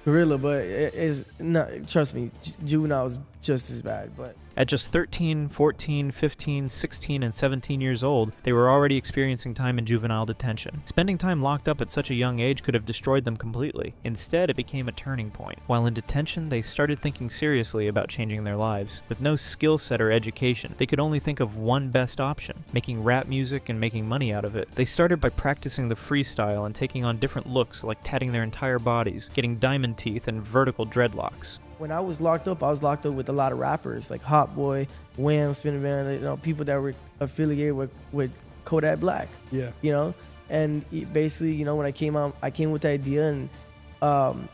[SPEAKER 26] gorilla, but it's not. Trust me, juvenile is just as bad. But
[SPEAKER 4] at just 13, 14, 15, 16, and 17 years old, they were already experiencing time in juvenile detention. Spending time locked up at such a young age could have destroyed them completely. Instead, it became a turning point. While in detention, they started thinking seriously about changing their lives. With no skill set or education, they could only think of one best option: making rap music and making money out of it. They started by practicing the freestyle and taking on different looks like tatting their entire bodies, getting diamond teeth, and vertical dreadlocks.
[SPEAKER 26] When I was locked up with a lot of rappers like Hot Boy, Wham, Spinning Band, people that were affiliated with Kodak Black.
[SPEAKER 24] Yeah.
[SPEAKER 26] And basically, when I came out, I came with the idea, and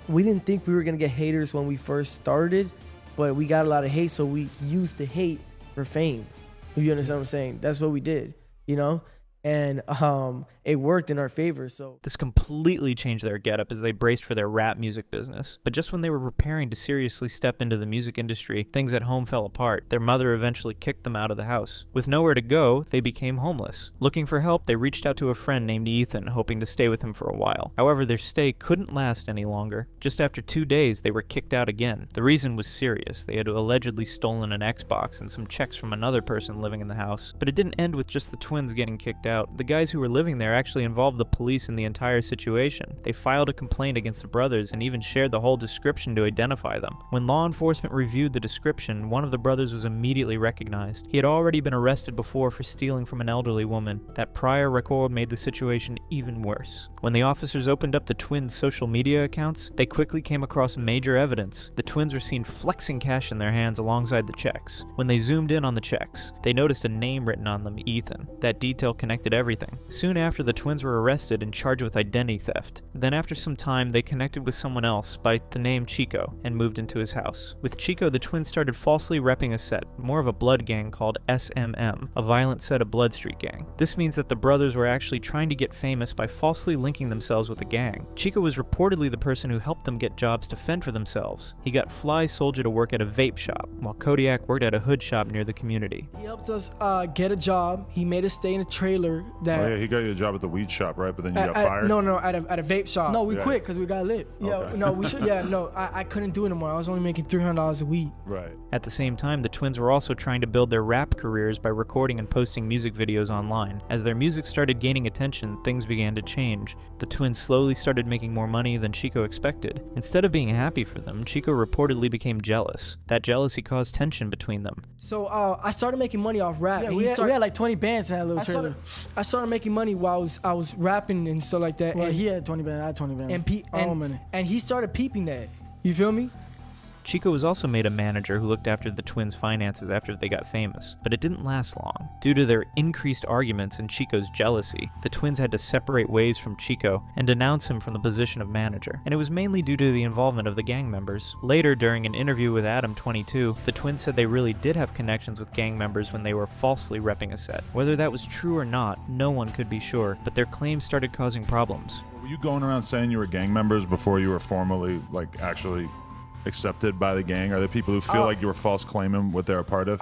[SPEAKER 26] we didn't think we were gonna get haters when we first started, but we got a lot of hate, so we used the hate for fame. If you understand what I'm saying, that's what we did. And it worked in our favor. So
[SPEAKER 4] this completely changed their getup as they braced for their rap music business. But just when they were preparing to seriously step into the music industry, things at home fell apart. Their mother eventually kicked them out of the house. With nowhere to go, they became homeless. Looking for help, they reached out to a friend named Ethan, hoping to stay with him for a while. However, their stay couldn't last any longer. Just after 2 days, they were kicked out again. The reason was serious. They had allegedly stolen an Xbox and some checks from another person living in the house. But it didn't end with just the twins getting kicked out. The guys who were living there actually involved the police in the entire situation. They filed a complaint against the brothers and even shared the whole description to identify them. When law enforcement reviewed the description, one of the brothers was immediately recognized. He had already been arrested before for stealing from an elderly woman. That prior record made the situation even worse. When the officers opened up the twins' social media accounts, they quickly came across major evidence. The twins were seen flexing cash in their hands alongside the checks. When they zoomed in on the checks, they noticed a name written on them, Ethan. That detail connected connected everything. Soon after, the twins were arrested and charged with identity theft. Then after some time, they connected with someone else by the name Chico and moved into his house. With Chico, the twins started falsely repping a set, more of a blood gang called SMM, a violent set of blood street gang. This means that the brothers were actually trying to get famous by falsely linking themselves with a gang. Chico was reportedly the person who helped them get jobs to fend for themselves. He got Fly Soldier to work at a vape shop, while Kodiak worked at a hood shop near the community.
[SPEAKER 25] He helped us get a job. He made us stay in a trailer. That
[SPEAKER 5] Oh yeah, he got you a job at the weed shop, right? But then you got fired.
[SPEAKER 25] No, at a vape shop. No, we
[SPEAKER 5] Yeah.
[SPEAKER 25] quit because we got lit. Yeah,
[SPEAKER 5] Okay.
[SPEAKER 25] no, we should. Yeah, no, I couldn't do it anymore. I was only making $300 a week.
[SPEAKER 5] Right.
[SPEAKER 4] At the same time, the twins were also trying to build their rap careers by recording and posting music videos online. As their music started gaining attention, things began to change. The twins slowly started making more money than Chico expected. Instead of being happy for them, Chico reportedly became jealous. That jealousy caused tension between them.
[SPEAKER 25] So I started making money off rap. Yeah, and we he had like 20 bands in that little trailer. I started making money while I was rapping and stuff like that. Well, and he had 20 bands. I had 20 bands. And and he started peeping that. You feel me?
[SPEAKER 4] Chico was also made a manager who looked after the twins' finances after they got famous, but it didn't last long. Due to their increased arguments and Chico's jealousy, the twins had to separate ways from Chico and denounce him from the position of manager, and it was mainly due to the involvement of the gang members. Later, during an interview with Adam 22, the twins said they really did have connections with gang members when they were falsely repping a set. Whether that was true or not, no one could be sure, but their claims started causing problems.
[SPEAKER 5] Were you going around saying you were gang members before you were formally, like, actually accepted by the gang? Are there people who feel like you were false claiming what they're a part of?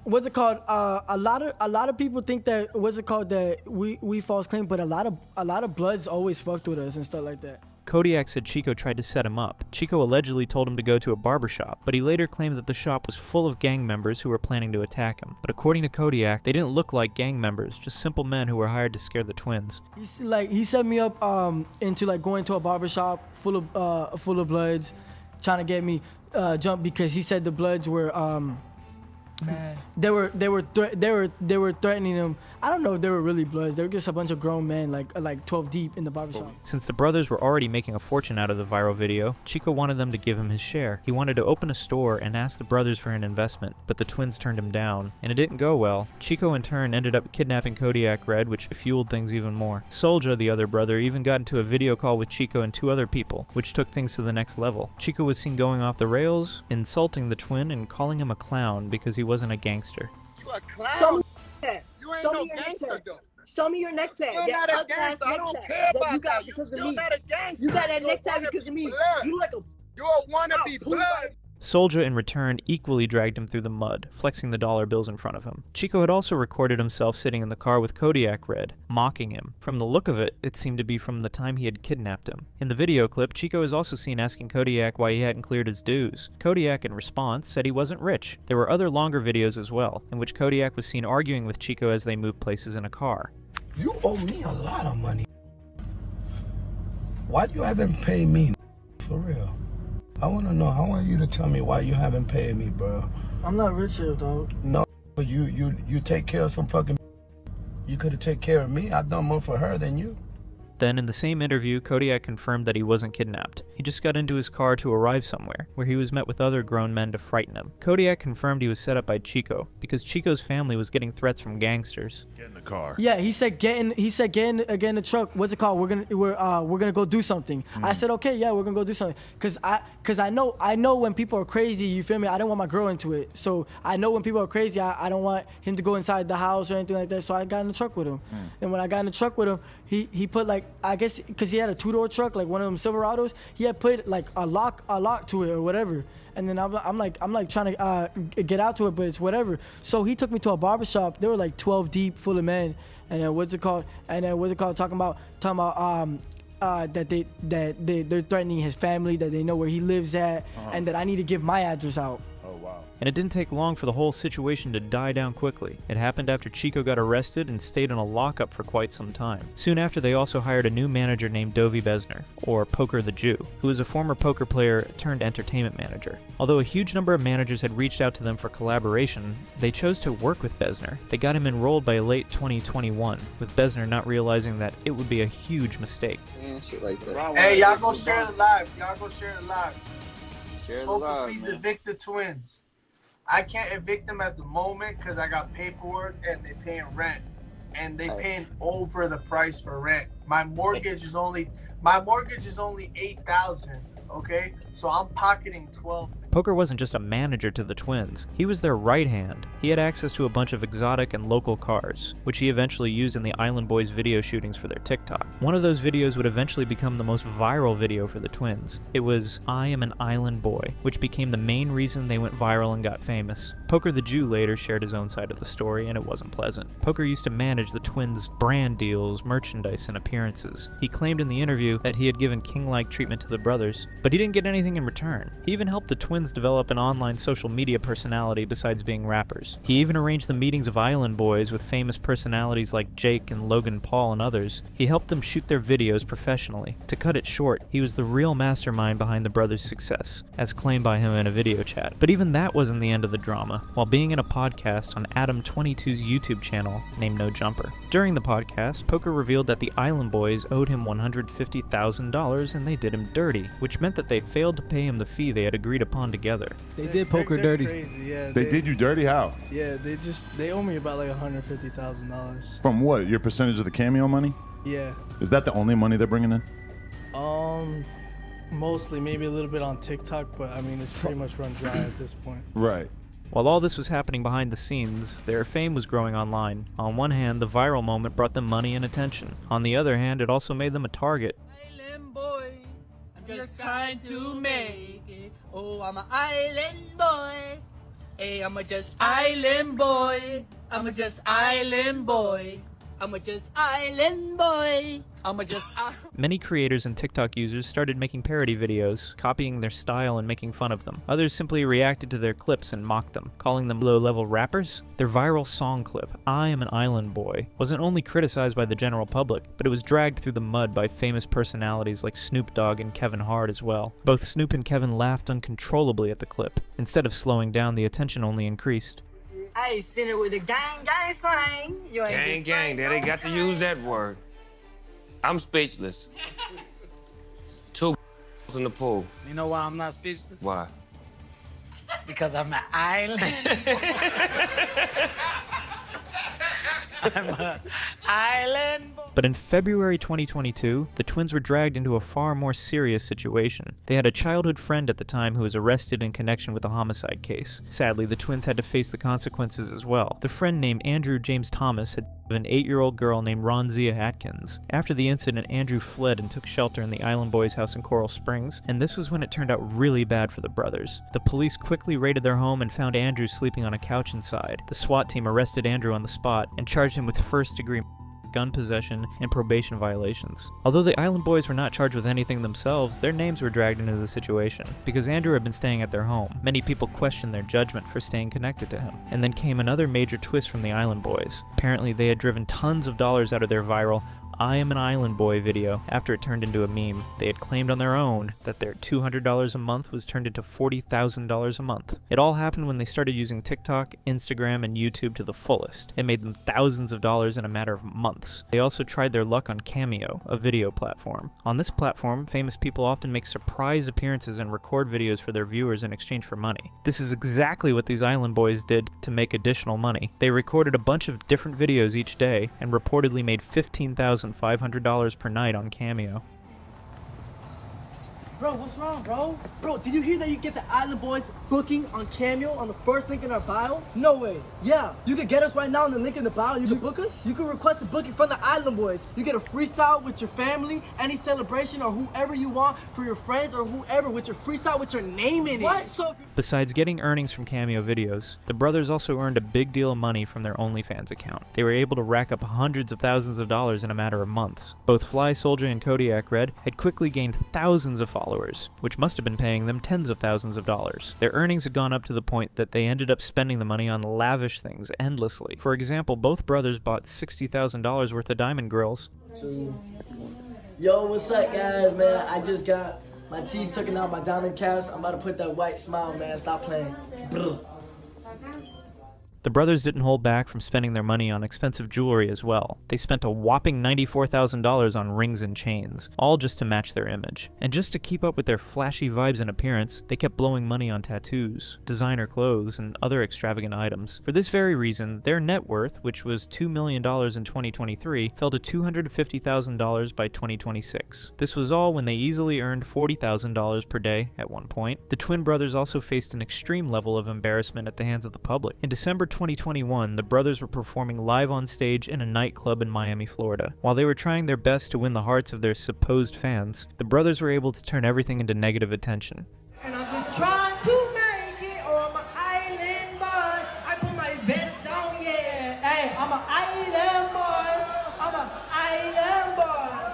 [SPEAKER 25] What's it called? A lot of people think that that we false claim, but a lot of Bloods always fucked with us and stuff like that.
[SPEAKER 4] Kodiak said Chico tried to set him up. Chico allegedly told him to go to a barbershop, but he later claimed that the shop was full of gang members who were planning to attack him. But according to Kodiak, they didn't look like gang members, just simple men who were hired to scare the twins.
[SPEAKER 25] He set me up into like going to a barbershop full of Bloods, trying to get me jumped because he said the Bloods were they were threatening him. I don't know if they were really Bloods. They were just a bunch of grown men, like 12 deep in the barbershop.
[SPEAKER 4] Since the brothers were already making a fortune out of the viral video, Chico wanted them to give him his share. He wanted to open a store and asked the brothers for an investment, but the twins turned him down, and it didn't go well. Chico in turn ended up kidnapping Kodiak Red, which fueled things even more. Soldier, the other brother, even got into a video call with Chico and 2 other people, which took things to the next level. Chico was seen going off the rails, insulting the twin, and calling him a clown because he wasn't a gangster.
[SPEAKER 10] You a clown. You ain't no gangster though.
[SPEAKER 26] Show me your necktie.
[SPEAKER 10] You're not a gangster. I don't care about
[SPEAKER 26] you got
[SPEAKER 10] that.
[SPEAKER 26] because of
[SPEAKER 10] You're
[SPEAKER 26] me.
[SPEAKER 10] not a gangster.
[SPEAKER 26] You got that
[SPEAKER 10] You're a
[SPEAKER 26] necktie because of me.
[SPEAKER 10] blood.
[SPEAKER 26] You like a.
[SPEAKER 10] You're a wannabe blood.
[SPEAKER 4] Soldier, in return, equally dragged him through the mud, flexing the dollar bills in front of him. Chico had also recorded himself sitting in the car with Kodiak Red, mocking him. From the look of it, it seemed to be from the time he had kidnapped him. In the video clip, Chico is also seen asking Kodiak why he hadn't cleared his dues. Kodiak, in response, said he wasn't rich. There were other longer videos as well, in which Kodiak was seen arguing with Chico as they moved places in a car.
[SPEAKER 8] You owe me a lot of money. Why you haven't paid me? For real. I want to know. I want you to tell me why you haven't paid me, bro.
[SPEAKER 26] I'm not rich here, dog.
[SPEAKER 8] No, but you take care of some fucking. You could have taken care of me. I've done more for her than you.
[SPEAKER 4] Then, in the same interview, Kodiak confirmed that he wasn't kidnapped. He just got into his car to arrive somewhere, where he was met with other grown men to frighten him. Kodiak confirmed he was set up by Chico, because Chico's family was getting threats from gangsters.
[SPEAKER 5] Get in the car.
[SPEAKER 25] Yeah, he said get in the truck. What's it called? We're gonna go do something. I said okay, yeah, we're gonna go do something. Cause I know when people are crazy. You feel me? I don't want my girl into it. So I know when people are crazy, I don't want him to go inside the house or anything like that. So I got in the truck with him. And when I got in the truck with him, he put like, I guess because he had a 2-door truck, like one of them Silverados, he had put like a lock to it or whatever. And then I'm like trying to get out to it, but it's whatever. So he took me to a barbershop. They were like 12 deep, full of men. And then what's it called? Talking about that they're threatening his family, that they know where he lives at, and that I need to give my address out.
[SPEAKER 5] Oh wow.
[SPEAKER 4] And it didn't take long for the whole situation to die down quickly. It happened after Chico got arrested and stayed in a lockup for quite some time. Soon after, they also hired a new manager named Dovey Besner, or Poker the Jew, who was a former poker player turned entertainment manager. Although a huge number of managers had reached out to them for collaboration, they chose to work with Besner. They got him enrolled by late 2021, with Besner not realizing that it would be a huge mistake.
[SPEAKER 26] Hey, y'all go share the live. Y'all go share the live.
[SPEAKER 10] Share the live,
[SPEAKER 26] Please
[SPEAKER 10] man.
[SPEAKER 26] evict the twins. I can't evict them at the moment because I got paperwork and they paying rent.
[SPEAKER 1] and they paying over the price for rent. My mortgage is only $8,000. Okay, so I'm pocketing 12.
[SPEAKER 4] Poker wasn't just a manager to the twins, he was their right hand. He had access to a bunch of exotic and local cars, which he eventually used in the Island Boys video shootings for their TikTok. One of those videos would eventually become the most viral video for the twins. It was "I Am an Island Boy," which became the main reason they went viral and got famous. Poker the Jew later shared his own side of the story, and it wasn't pleasant. Poker used to manage the twins' brand deals, merchandise, and appearances. He claimed in the interview that he had given king-like treatment to the brothers, but he didn't get anything in return. He even helped the twins develop an online social media personality besides being rappers. He even arranged the meetings of Island Boys with famous personalities like Jake and Logan Paul and others. He helped them shoot their videos professionally. To cut it short, he was the real mastermind behind the brothers' success, as claimed by him in a video chat. But even that wasn't the end of the drama. While being in a podcast on Adam22's YouTube channel named No Jumper. During the podcast, Poker revealed that the Island Boys owed him $150,000 and they did him dirty, which meant that they failed to pay him the fee they had agreed upon together.
[SPEAKER 25] They did Poker dirty.
[SPEAKER 12] Crazy, yeah.
[SPEAKER 5] They did you dirty? How?
[SPEAKER 12] Yeah, they owe me about like $150,000.
[SPEAKER 5] From what? Your percentage of the Cameo money?
[SPEAKER 12] Yeah.
[SPEAKER 5] Is that the only money they're bringing in?
[SPEAKER 12] Mostly, maybe a little bit on TikTok, but I mean, it's pretty much run dry at this point.
[SPEAKER 5] Right.
[SPEAKER 4] While all this was happening behind the scenes, their fame was growing online. On one hand, the viral moment brought them money and attention. On the other hand, it also made them a target.
[SPEAKER 10] Island boy, I'm just trying to make it. Oh, I'm an island boy. Hey, I'm a just island boy. I'm a just island boy. I'm a just island boy. I'm a just
[SPEAKER 4] Many creators and TikTok users started making parody videos, copying their style and making fun of them. Others simply reacted to their clips and mocked them, calling them low-level rappers. Their viral song clip, "I Am an Island Boy," wasn't only criticized by the general public, but it was dragged through the mud by famous personalities like Snoop Dogg and Kevin Hart as well. Both Snoop and Kevin laughed uncontrollably at the clip. Instead of slowing down, the attention only increased.
[SPEAKER 10] Hey, send it with the gang slang. You ain't
[SPEAKER 13] Gang, they got to use that word. I'm speechless. Two in the pool.
[SPEAKER 10] You know why I'm not speechless?
[SPEAKER 13] Why?
[SPEAKER 10] Because I'm an island. I'm an island boy.
[SPEAKER 4] But in February 2022, the twins were dragged into a far more serious situation. They had a childhood friend at the time who was arrested in connection with a homicide case. Sadly, the twins had to face the consequences as well. The friend named Andrew James Thomas had an 8-year-old girl named Ronzia Atkins. After the incident, Andrew fled and took shelter in the Island Boys' house in Coral Springs, and this was when it turned out really bad for the brothers. The police quickly raided their home and found Andrew sleeping on a couch inside. The SWAT team arrested Andrew on the spot and charged him with first-degree gun possession and probation violations. Although the Island Boys were not charged with anything themselves, their names were dragged into the situation. Because Andrew had been staying at their home, many people questioned their judgment for staying connected to him. And then came another major twist from the Island Boys. Apparently they had driven tons of dollars out of their viral "I Am an Island Boy" video after it turned into a meme. They had claimed on their own that their $200 a month was turned into $40,000 a month. It all happened when they started using TikTok, Instagram, and YouTube to the fullest. It made them thousands of dollars in a matter of months. They also tried their luck on Cameo, a video platform. On this platform, famous people often make surprise appearances and record videos for their viewers in exchange for money. This is exactly what these Island Boys did to make additional money. They recorded a bunch of different videos each day and reportedly made $15,500 per night on Cameo.
[SPEAKER 25] Bro, what's wrong, bro? Bro, did you hear that you get the Island Boys booking on Cameo on the first link in our bio? No way. Yeah, you can get us right now on the link in the bio. You can book us. You can request a booking from the Island Boys. You get a freestyle with your family, any celebration or whoever you want for your friends or whoever with your freestyle with your name in it. What? So
[SPEAKER 4] besides getting earnings from Cameo videos, the brothers also earned a big deal of money from their OnlyFans account. They were able to rack up hundreds of thousands of dollars in a matter of months. Both Fly Soldier and Kodiak Red had quickly gained thousands of followers, which must have been paying them tens of thousands of dollars. Their earnings had gone up to the point that they ended up spending the money on lavish things endlessly. For example, both brothers bought $60,000 worth of diamond grills.
[SPEAKER 26] Yo, what's up, guys, man? I just got my teeth taken out, my diamond caps. I'm about to put that white smile, man. Stop playing. Brr.
[SPEAKER 4] The brothers didn't hold back from spending their money on expensive jewelry as well. They spent a whopping $94,000 on rings and chains, all just to match their image. And just to keep up with their flashy vibes and appearance, they kept blowing money on tattoos, designer clothes, and other extravagant items. For this very reason, their net worth, which was $2 million in 2023, fell to $250,000 by 2026. This was all when they easily earned $40,000 per day at one point. The twin brothers also faced an extreme level of embarrassment at the hands of the public. In December 2021, the brothers were performing live on stage in a nightclub in Miami, Florida. While they were trying their best to win the hearts of their supposed fans, the brothers were able to turn everything into negative attention.
[SPEAKER 10] And I'm just trying to make it, or I'm an island boy. I put my vest down, yeah. Hey, I'm an island boy. I'm an island boy.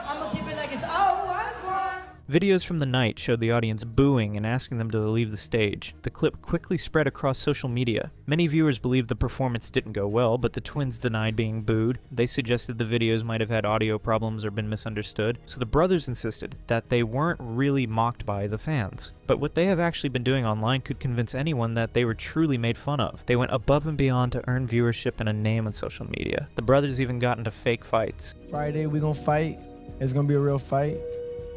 [SPEAKER 10] I'm gonna keep it like it's all I want.
[SPEAKER 4] Videos from the night showed the audience booing and asking them to leave the stage. The clip quickly spread across social media. Many viewers believed the performance didn't go well, but the twins denied being booed. They suggested the videos might have had audio problems or been misunderstood, so the brothers insisted that they weren't really mocked by the fans. But what they have actually been doing online could convince anyone that they were truly made fun of. They went above and beyond to earn viewership and a name on social media. The brothers even got into fake fights.
[SPEAKER 26] Friday, we're gonna fight. It's gonna be a real fight.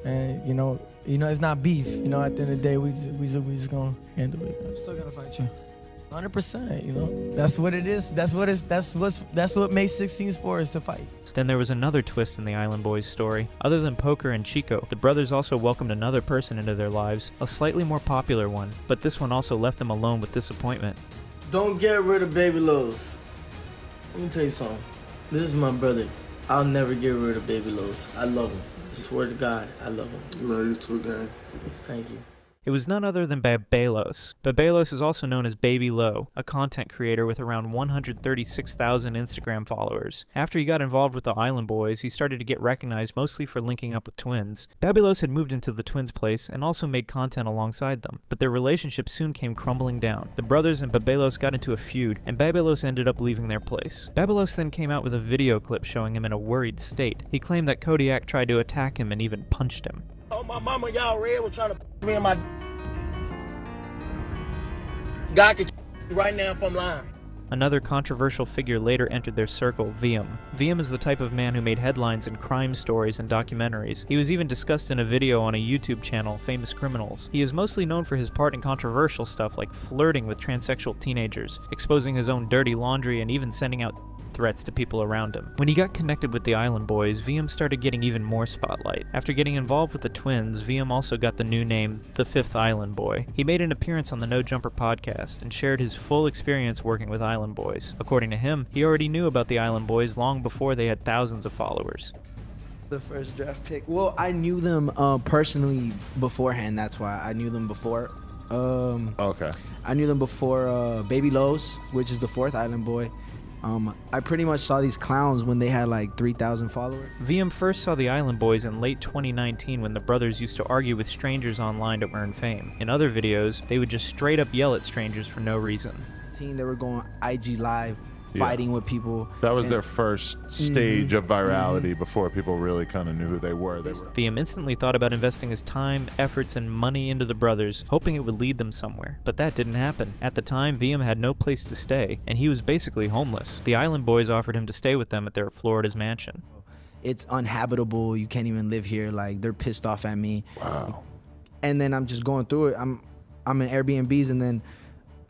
[SPEAKER 26] And you know, it's not beef. You know, at the end of the day, we just gonna handle it. I'm still gonna fight you, 100%. You know, that's what it is. That's what May 16th for, is to fight.
[SPEAKER 4] Then there was another twist in the Island Boys story. Other than Poker and Chico, the brothers also welcomed another person into their lives, a slightly more popular one. But this one also left them alone with disappointment.
[SPEAKER 26] Don't get rid of Baby Lowe's. Let me tell you something. This is my brother. I'll never get rid of Baby Lowe's. I love him. I swear to God, I love him.
[SPEAKER 8] Love you too, gang.
[SPEAKER 26] Thank you.
[SPEAKER 4] It was none other than Babelos. Babelos is also known as Baby Low, a content creator with around 136,000 Instagram followers. After he got involved with the Island Boys, he started to get recognized mostly for linking up with twins. Babelos had moved into the twins' place and also made content alongside them, but their relationship soon came crumbling down. The brothers and Babelos got into a feud, and Babelos ended up leaving their place. Babelos then came out with a video clip showing him in a worried state. He claimed that Kodiak tried to attack him and even punched him.
[SPEAKER 10] Oh, my mama, y'all red was trying to me in my. God can right now if I'm lying.
[SPEAKER 4] Another controversial figure later entered their circle, VM. VM is the type of man who made headlines in crime stories and documentaries. He was even discussed in a video on a YouTube channel, Famous Criminals. He is mostly known for his part in controversial stuff like flirting with transsexual teenagers, exposing his own dirty laundry, and even sending out threats to people around him. When he got connected with the Island Boys, VM started getting even more spotlight. After getting involved with the twins, VM also got the new name, The Fifth Island Boy. He made an appearance on the No Jumper podcast and shared his full experience working with Island Boys. According to him, he already knew about the Island Boys long before they had thousands of followers.
[SPEAKER 6] The first draft pick. Well, I knew them personally beforehand. That's why I knew them before.
[SPEAKER 5] Okay.
[SPEAKER 6] I knew them before Baby Lowe's, which is the fourth Island Boy. I pretty much saw these clowns when they had like 3,000 followers.
[SPEAKER 4] VM first saw the Island Boys in late 2019 when the brothers used to argue with strangers online to earn fame. In other videos, they would just straight up yell at strangers for no reason.
[SPEAKER 6] They were going IG live, fighting with people.
[SPEAKER 5] That was their first stage of virality before people really kind of knew who they were.
[SPEAKER 4] VM instantly thought about investing his time, efforts, and money into the brothers, hoping it would lead them somewhere. But that didn't happen. At the time, VM had no place to stay, and he was basically homeless. The Island Boys offered him to stay with them at their Florida's mansion.
[SPEAKER 6] It's uninhabitable. You can't even live here. Like, they're pissed off at me.
[SPEAKER 5] Wow.
[SPEAKER 6] And then I'm just going through it. I'm in Airbnbs, and then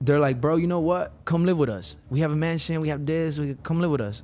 [SPEAKER 6] they're like, bro, you know what? Come live with us. We have a mansion. We have this. Come live with us.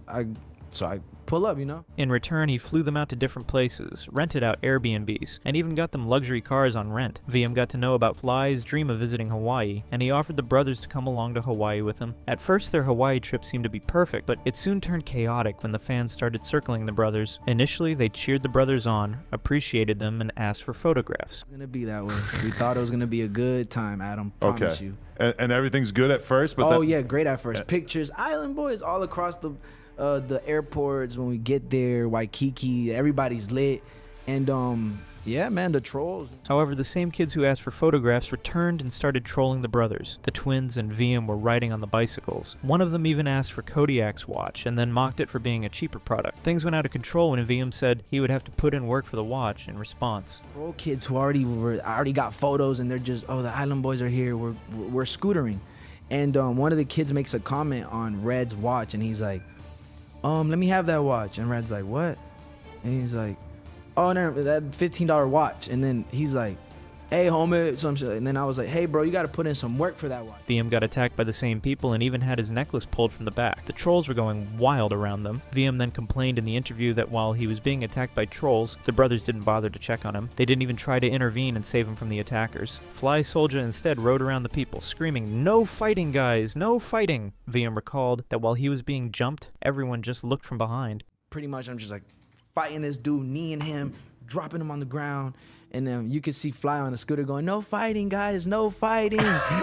[SPEAKER 6] So I pull up, you know?
[SPEAKER 4] In return, he flew them out to different places, rented out Airbnbs, and even got them luxury cars on rent. VM got to know about Fly's dream of visiting Hawaii, and he offered the brothers to come along to Hawaii with him. At first, their Hawaii trip seemed to be perfect, but it soon turned chaotic when the fans started circling the brothers. Initially, they cheered the brothers on, appreciated them, and asked for photographs.
[SPEAKER 6] It's gonna be that way. We thought it was gonna be a good time, Adam. Promise you.
[SPEAKER 5] And everything's good at first, but
[SPEAKER 6] yeah, great at first. Pictures, Island Boys all across the airports when we get there, Waikiki, everybody's lit, and yeah, man, the trolls.
[SPEAKER 4] However, the same kids who asked for photographs returned and started trolling the brothers. The twins and VM were riding on the bicycles. One of them even asked for Kodiak's watch and then mocked it for being a cheaper product. Things went out of control when VM said he would have to put in work for the watch in response.
[SPEAKER 6] Troll kids who already got photos, and they're just, oh, the Island Boys are here, we're scootering. And one of the kids makes a comment on Red's watch, and he's like, let me have that watch. And Red's like, what? And he's like, oh, no, that $15 watch. And then he's like, hey, homie, some shit. And then I was like, hey, bro, you got to put in some work for that watch.
[SPEAKER 4] VM got attacked by the same people and even had his necklace pulled from the back. The trolls were going wild around them. VM then complained in the interview that while he was being attacked by trolls, the brothers didn't bother to check on him. They didn't even try to intervene and save him from the attackers. Fly Soldier instead rode around the people, screaming, no fighting, guys, no fighting. VM recalled that while he was being jumped, everyone just looked from behind.
[SPEAKER 6] Pretty much, I'm just like fighting this dude, kneeing him, dropping him on the ground. And then you could see Fly on a scooter going, no fighting, guys, no fighting.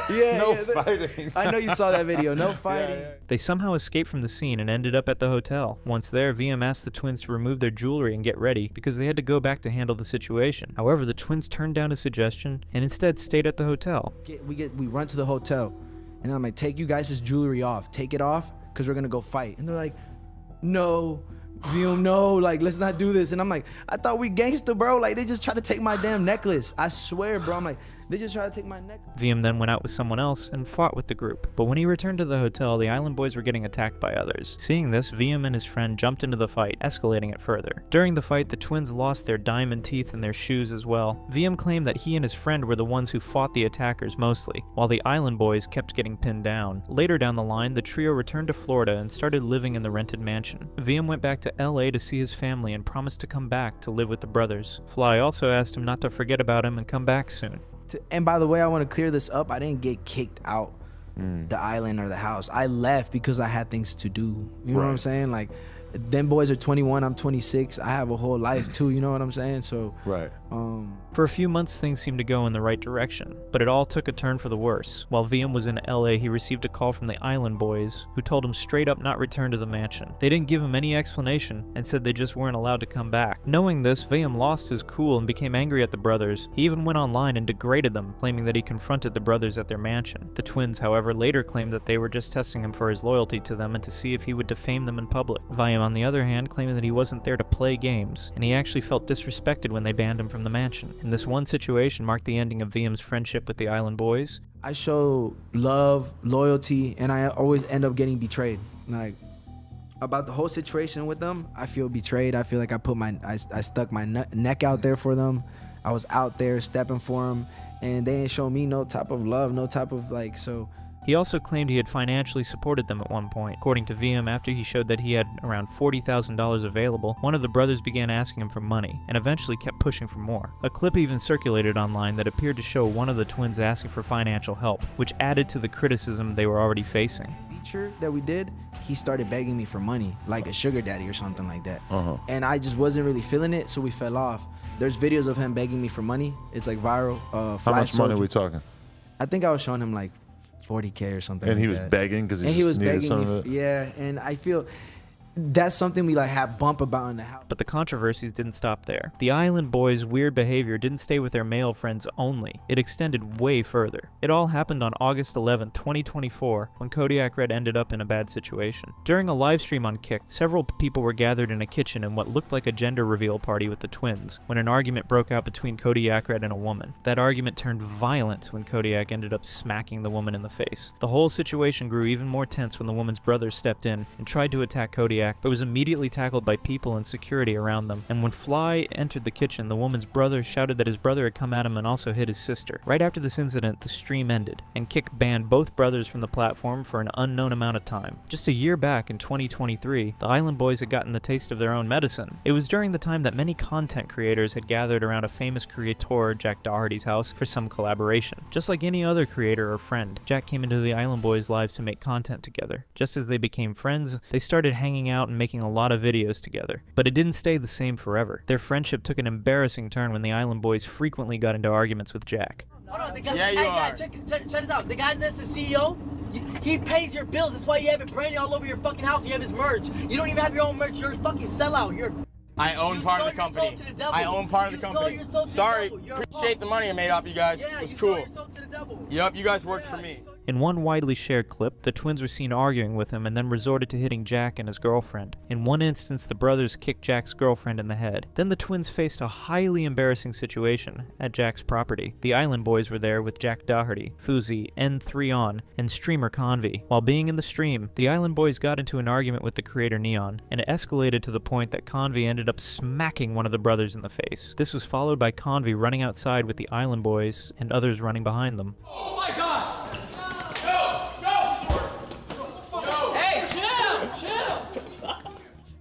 [SPEAKER 5] No fighting.
[SPEAKER 6] I know you saw that video, no fighting.
[SPEAKER 4] Yeah. They somehow escaped from the scene and ended up at the hotel. Once there, VM asked the twins to remove their jewelry and get ready because they had to go back to handle the situation. However, the twins turned down his suggestion and instead stayed at the hotel.
[SPEAKER 6] We run to the hotel, and I'm like, take you guys' jewelry off. Take it off because we're going to go fight. And they're like, no. VM, no, like, let's not do this. And I'm like, I thought we gangster, bro. Like, they just try to take my damn necklace. I swear, bro. I'm like, they just try to take my necklace.
[SPEAKER 4] VM then went out with someone else and fought with the group. But when he returned to the hotel, the Island Boys were getting attacked by others. Seeing this, VM and his friend jumped into the fight, escalating it further. During the fight, the twins lost their diamond teeth and their shoes as well. VM claimed that he and his friend were the ones who fought the attackers mostly, while the Island Boys kept getting pinned down. Later down the line, the trio returned to Florida and started living in the rented mansion. VM went back to LA to see his family and promised to come back to live with the brothers. Fly also asked him not to forget about him and come back soon.
[SPEAKER 6] And by the way, I want to clear this up. I didn't get kicked out the island or the house. I left because I had things to do. You know what I'm saying? Like, them boys are 21, I'm 26. I have a whole life too, you know what I'm saying? So
[SPEAKER 4] for a few months, things seemed to go in the right direction, but it all took a turn for the worse. While VM was in LA, he received a call from the Island Boys, who told him straight up not return to the mansion. They didn't give him any explanation and said they just weren't allowed to come back. Knowing this, VM lost his cool and became angry at the brothers. He even went online and degraded them, claiming that he confronted the brothers at their mansion. The twins, however, later claimed that they were just testing him for his loyalty to them and to see if he would defame them in public. VM, on the other hand, claiming that he wasn't there to play games, and he actually felt disrespected when they banned him from the mansion. And this one situation marked the ending of VM's friendship with the Island Boys.
[SPEAKER 6] I show love, loyalty, and I always end up getting betrayed. Like, about the whole situation with them, I feel betrayed. I feel like I stuck my neck out there for them. I was out there stepping for them, and they didn't show me no type of love, no type of like, so.
[SPEAKER 4] He also claimed he had financially supported them at one point. According to VM, after he showed that he had around $40,000 available, one of the brothers began asking him for money, and eventually kept pushing for more. A clip even circulated online that appeared to show one of the twins asking for financial help, which added to the criticism they were already facing.
[SPEAKER 6] Feature that we did, he started begging me for money, like a sugar daddy or something like that. And I just wasn't really feeling it, so we fell off. There's videos of him begging me for money. It's like viral.
[SPEAKER 5] How much money are we talking?
[SPEAKER 6] I think I was showing him like 40K or something.
[SPEAKER 5] And
[SPEAKER 6] like
[SPEAKER 5] he was
[SPEAKER 6] that.
[SPEAKER 5] begging because he was needed some of it.
[SPEAKER 6] Yeah, and I feel that's something we like have bump about in the house.
[SPEAKER 4] But the controversies didn't stop there. The Island Boys' weird behavior didn't stay with their male friends only. It extended way further. It all happened on August 11, 2024, when Kodiak Red ended up in a bad situation. During a live stream on Kick, several people were gathered in a kitchen in what looked like a gender reveal party with the twins, when an argument broke out between Kodiak Red and a woman. That argument turned violent when Kodiak ended up smacking the woman in the face. The whole situation grew even more tense when the woman's brother stepped in and tried to attack Kodiak, but was immediately tackled by people and security around them. And when Fly entered the kitchen, the woman's brother shouted that his brother had come at him and also hit his sister. Right after this incident, the stream ended, and Kick banned both brothers from the platform for an unknown amount of time. Just a year back in 2023, the Island Boys had gotten the taste of their own medicine. It was during the time that many content creators had gathered around a famous creator, Jack Doherty's house, for some collaboration. Just like any other creator or friend, Jack came into the Island Boys' lives to make content together. Just as they became friends, they started hanging out and making a lot of videos together. But it didn't stay the same forever. Their friendship took an embarrassing turn when the Island Boys frequently got into arguments with Jack.
[SPEAKER 2] Hold on, the guy, hey, guys, check this out. The guy that's the CEO, he pays your bills. That's why you have it branded all over your fucking house. You have his merch. You don't even have your own merch. You're a fucking sellout.
[SPEAKER 14] I own part of the company. I own part of the company. Sorry, appreciate the money I made off you guys. It's cool. Yep, you guys worked for me.
[SPEAKER 4] In one widely shared clip, the twins were seen arguing with him and then resorted to hitting Jack and his girlfriend. In one instance, the brothers kicked Jack's girlfriend in the head. Then the twins faced a highly embarrassing situation at Jack's property. The Island Boys were there with Jack Doherty, Fuzi, N3On, and streamer Convy. While being in the stream, the Island Boys got into an argument with the creator Neon, and it escalated to the point that Convy ended up smacking one of the brothers in the face. This was followed by Convy running outside with the Island Boys and others running behind them.
[SPEAKER 10] Oh my God! Go! Hey, chill!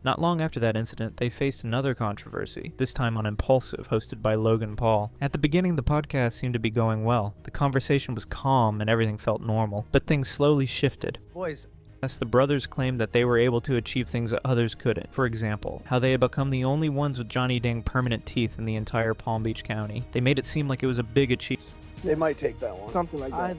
[SPEAKER 4] Not long after that incident, they faced another controversy, this time on Impulsive, hosted by Logan Paul. At the beginning, the podcast seemed to be going well. The conversation was calm and everything felt normal, but things slowly shifted.
[SPEAKER 6] Boys,
[SPEAKER 4] The brothers claimed that they were able to achieve things that others couldn't. For example, how they had become the only ones with Johnny Dang permanent teeth in the entire Palm Beach County. They made it seem like it was a big achievement.
[SPEAKER 15] They might take that one.
[SPEAKER 3] Something like that.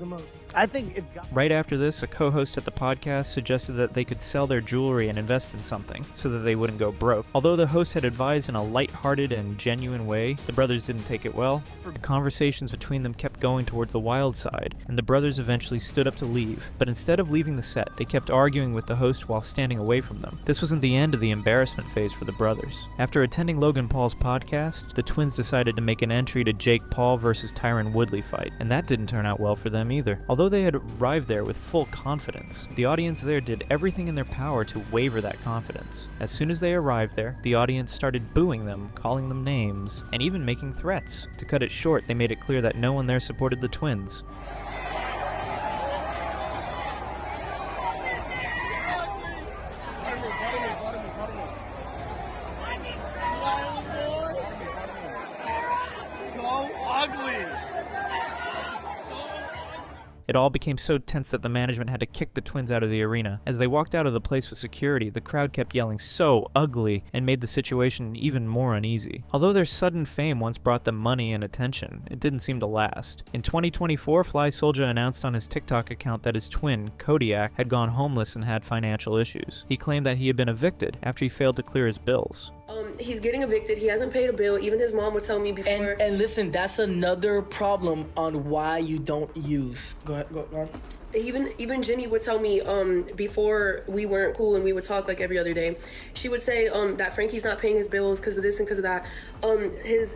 [SPEAKER 3] I think if
[SPEAKER 4] Right after this, a co-host at the podcast suggested that they could sell their jewelry and invest in something, so that they wouldn't go broke. Although the host had advised in a light-hearted and genuine way, the brothers didn't take it well. Conversations between them kept going towards the wild side, and the brothers eventually stood up to leave. But instead of leaving the set, they kept arguing with the host while standing away from them. This wasn't the end of the embarrassment phase for the brothers. After attending Logan Paul's podcast, the twins decided to make an entry to Jake Paul versus Tyron Woodley fight, and that didn't turn out well for them either. Although they had arrived there with full confidence, the audience there did everything in their power to waver that confidence. As soon as they arrived there, the audience started booing them, calling them names, and even making threats. To cut it short, they made it clear that no one there supported the twins. It all became so tense that the management had to kick the twins out of the arena. As they walked out of the place with security, the crowd kept yelling "so ugly" and made the situation even more uneasy. Although their sudden fame once brought them money and attention, it didn't seem to last. In 2024, Fly Soulja announced on his TikTok account that his twin, Kodiak, had gone homeless and had financial issues. He claimed that he had been evicted after he failed to clear his bills.
[SPEAKER 16] He's getting evicted. He hasn't paid a bill. Even his mom would tell me before.
[SPEAKER 26] And listen, that's another problem on why you don't use. Go on.
[SPEAKER 16] Even Jenny would tell me before we weren't cool and we would talk like every other day. She would say that Frankie's not paying his bills because of this and because of that.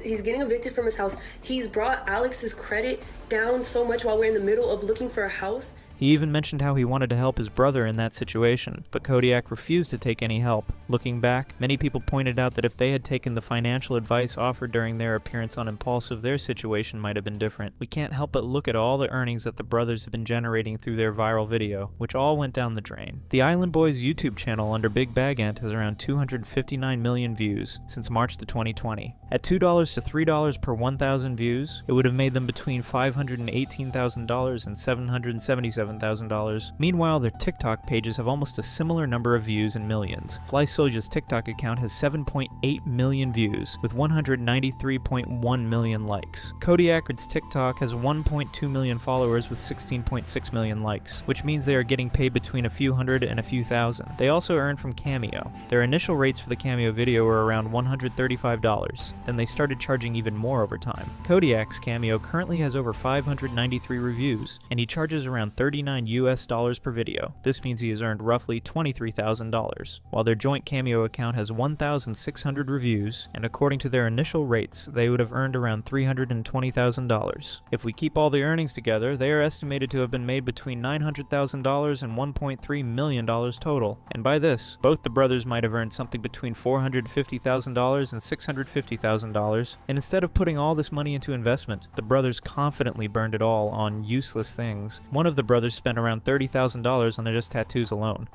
[SPEAKER 16] He's getting evicted from his house. He's brought Alex's credit down so much while we're in the middle of looking for a house.
[SPEAKER 4] He even mentioned how he wanted to help his brother in that situation, but Kodiak refused to take any help. Looking back, many people pointed out that if they had taken the financial advice offered during their appearance on Impulsive, their situation might have been different. We can't help but look at all the earnings that the brothers have been generating through their viral video, which all went down the drain. The Island Boys YouTube channel under Big Bag Ant has around 259 million views since March to 2020. At $2 to $3 per 1,000 views, it would have made them between $518,000 and $777,000. Meanwhile, their TikTok pages have almost a similar number of views in millions. Fly Soulja's TikTok account has 7.8 million views, with 193.1 million likes. Kodiak's TikTok has 1.2 million followers with 16.6 million likes, which means they are getting paid between a few hundred and a few thousand. They also earn from Cameo. Their initial rates for the Cameo video were around $135, then they started charging even more over time. Kodiak's Cameo currently has over 593 reviews, and he charges around $39 US per video. This means he has earned roughly $23,000, while their joint Cameo account has 1,600 reviews, and according to their initial rates, they would have earned around $320,000. If we keep all the earnings together, they are estimated to have been made between $900,000 and $1.3 million total. And by this, both the brothers might have earned something between $450,000 and $650,000, and instead of putting all this money into investment, the brothers confidently burned it all on useless things. One of the brothers spent around $30,000 on just tattoos alone.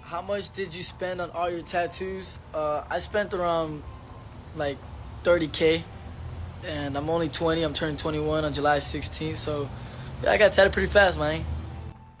[SPEAKER 26] How much did you spend on all your tattoos? I spent around like 30K, and I'm only 20. I'm turning 21 on July 16th, so yeah, I got tatted pretty fast, man.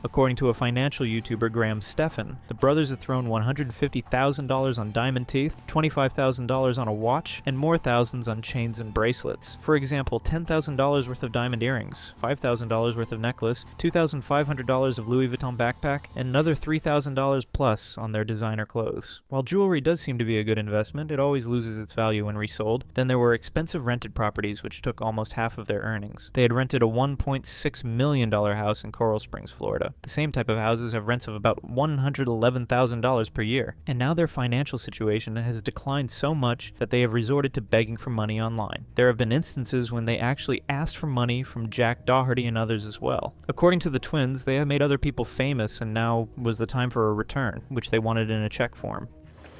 [SPEAKER 4] According to a financial YouTuber, Graham Stephan, the brothers have thrown $150,000 on diamond teeth, $25,000 on a watch, and more thousands on chains and bracelets. For example, $10,000 worth of diamond earrings, $5,000 worth of necklace, $2,500 of Louis Vuitton backpack, and another $3,000 plus on their designer clothes. While jewelry does seem to be a good investment, it always loses its value when resold. Then there were expensive rented properties which took almost half of their earnings. They had rented a $1.6 million house in Coral Springs, Florida. The same type of houses have rents of about $111,000 per year, and now their financial situation has declined so much that they have resorted to begging for money online. There have been instances when they actually asked for money from Jack Doherty and others as well. According to the twins, they have made other people famous, and now was the time for a return, which they wanted in a check form.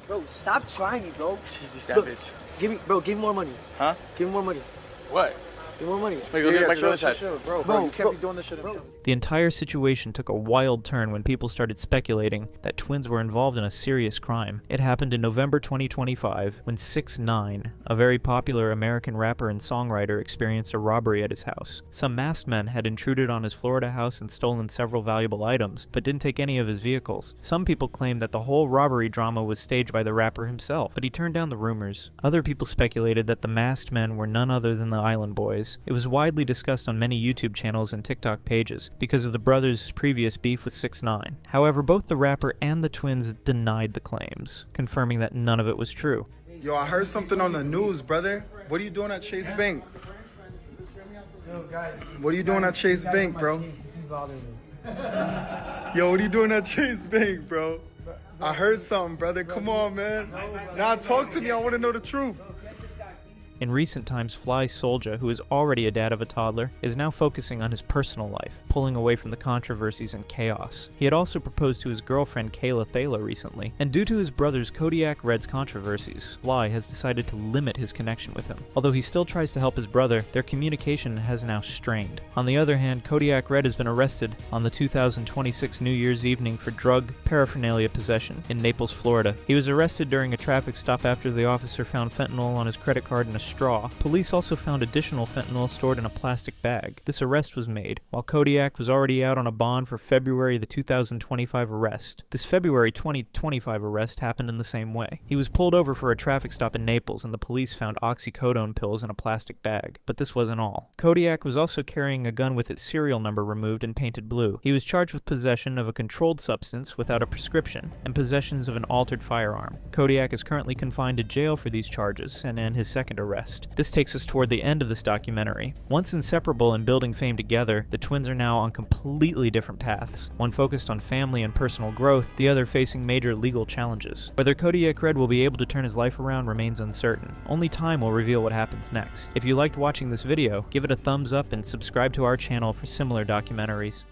[SPEAKER 2] Bro, stop trying me, bro.
[SPEAKER 14] Jesus,
[SPEAKER 2] Look, give me more money.
[SPEAKER 14] Huh?
[SPEAKER 2] Give me more money.
[SPEAKER 14] What?
[SPEAKER 2] Give me more money.
[SPEAKER 14] Wait, go to the side.
[SPEAKER 2] Bro,
[SPEAKER 14] you can't be doing this shit.
[SPEAKER 4] The entire situation took a wild turn when people started speculating that twins were involved in a serious crime. It happened in November 2025 when 6ix9ine, a very popular American rapper and songwriter, experienced a robbery at his house. Some masked men had intruded on his Florida house and stolen several valuable items, but didn't take any of his vehicles. Some people claimed that the whole robbery drama was staged by the rapper himself, but he turned down the rumors. Other people speculated that the masked men were none other than the Island Boys. It was widely discussed on many YouTube channels and TikTok pages because of the brothers' previous beef with 6ix9ine. However, both the rapper and the twins denied the claims, confirming that none of it was true.
[SPEAKER 7] Yo, I heard something on the news, brother. What are you doing at Chase Bank?
[SPEAKER 26] Yo, guys.
[SPEAKER 7] What are you doing at Chase Bank, bro? Yo, what are you doing at Chase Bank, bro? I heard something, brother. Come on, man. Now talk to me. I want to know the truth.
[SPEAKER 4] In recent times, Fly Soldier, who is already a dad of a toddler, is now focusing on his personal life, pulling away from the controversies and chaos. He had also proposed to his girlfriend Kayla Thala recently, and due to his brother's Kodiak Red's controversies, Fly has decided to limit his connection with him. Although he still tries to help his brother, their communication has now strained. On the other hand, Kodiak Red has been arrested on the 2026 New Year's evening for drug paraphernalia possession in Naples, Florida. He was arrested during a traffic stop after the officer found fentanyl on his credit card in a straw. Police also found additional fentanyl stored in a plastic bag. This arrest was made, while Kodiak was already out on a bond for February the 2025 arrest. This February 2025 arrest happened in the same way. He was pulled over for a traffic stop in Naples, and the police found oxycodone pills in a plastic bag. But this wasn't all. Kodiak was also carrying a gun with its serial number removed and painted blue. He was charged with possession of a controlled substance without a prescription, and possessions of an altered firearm. Kodiak is currently confined to jail for these charges, and in his second arrest. This takes us toward the end of this documentary. Once inseparable and building fame together, the twins are now on completely different paths. One focused on family and personal growth, the other facing major legal challenges. Whether Kodiak Red will be able to turn his life around remains uncertain. Only time will reveal what happens next. If you liked watching this video, give it a thumbs up and subscribe to our channel for similar documentaries.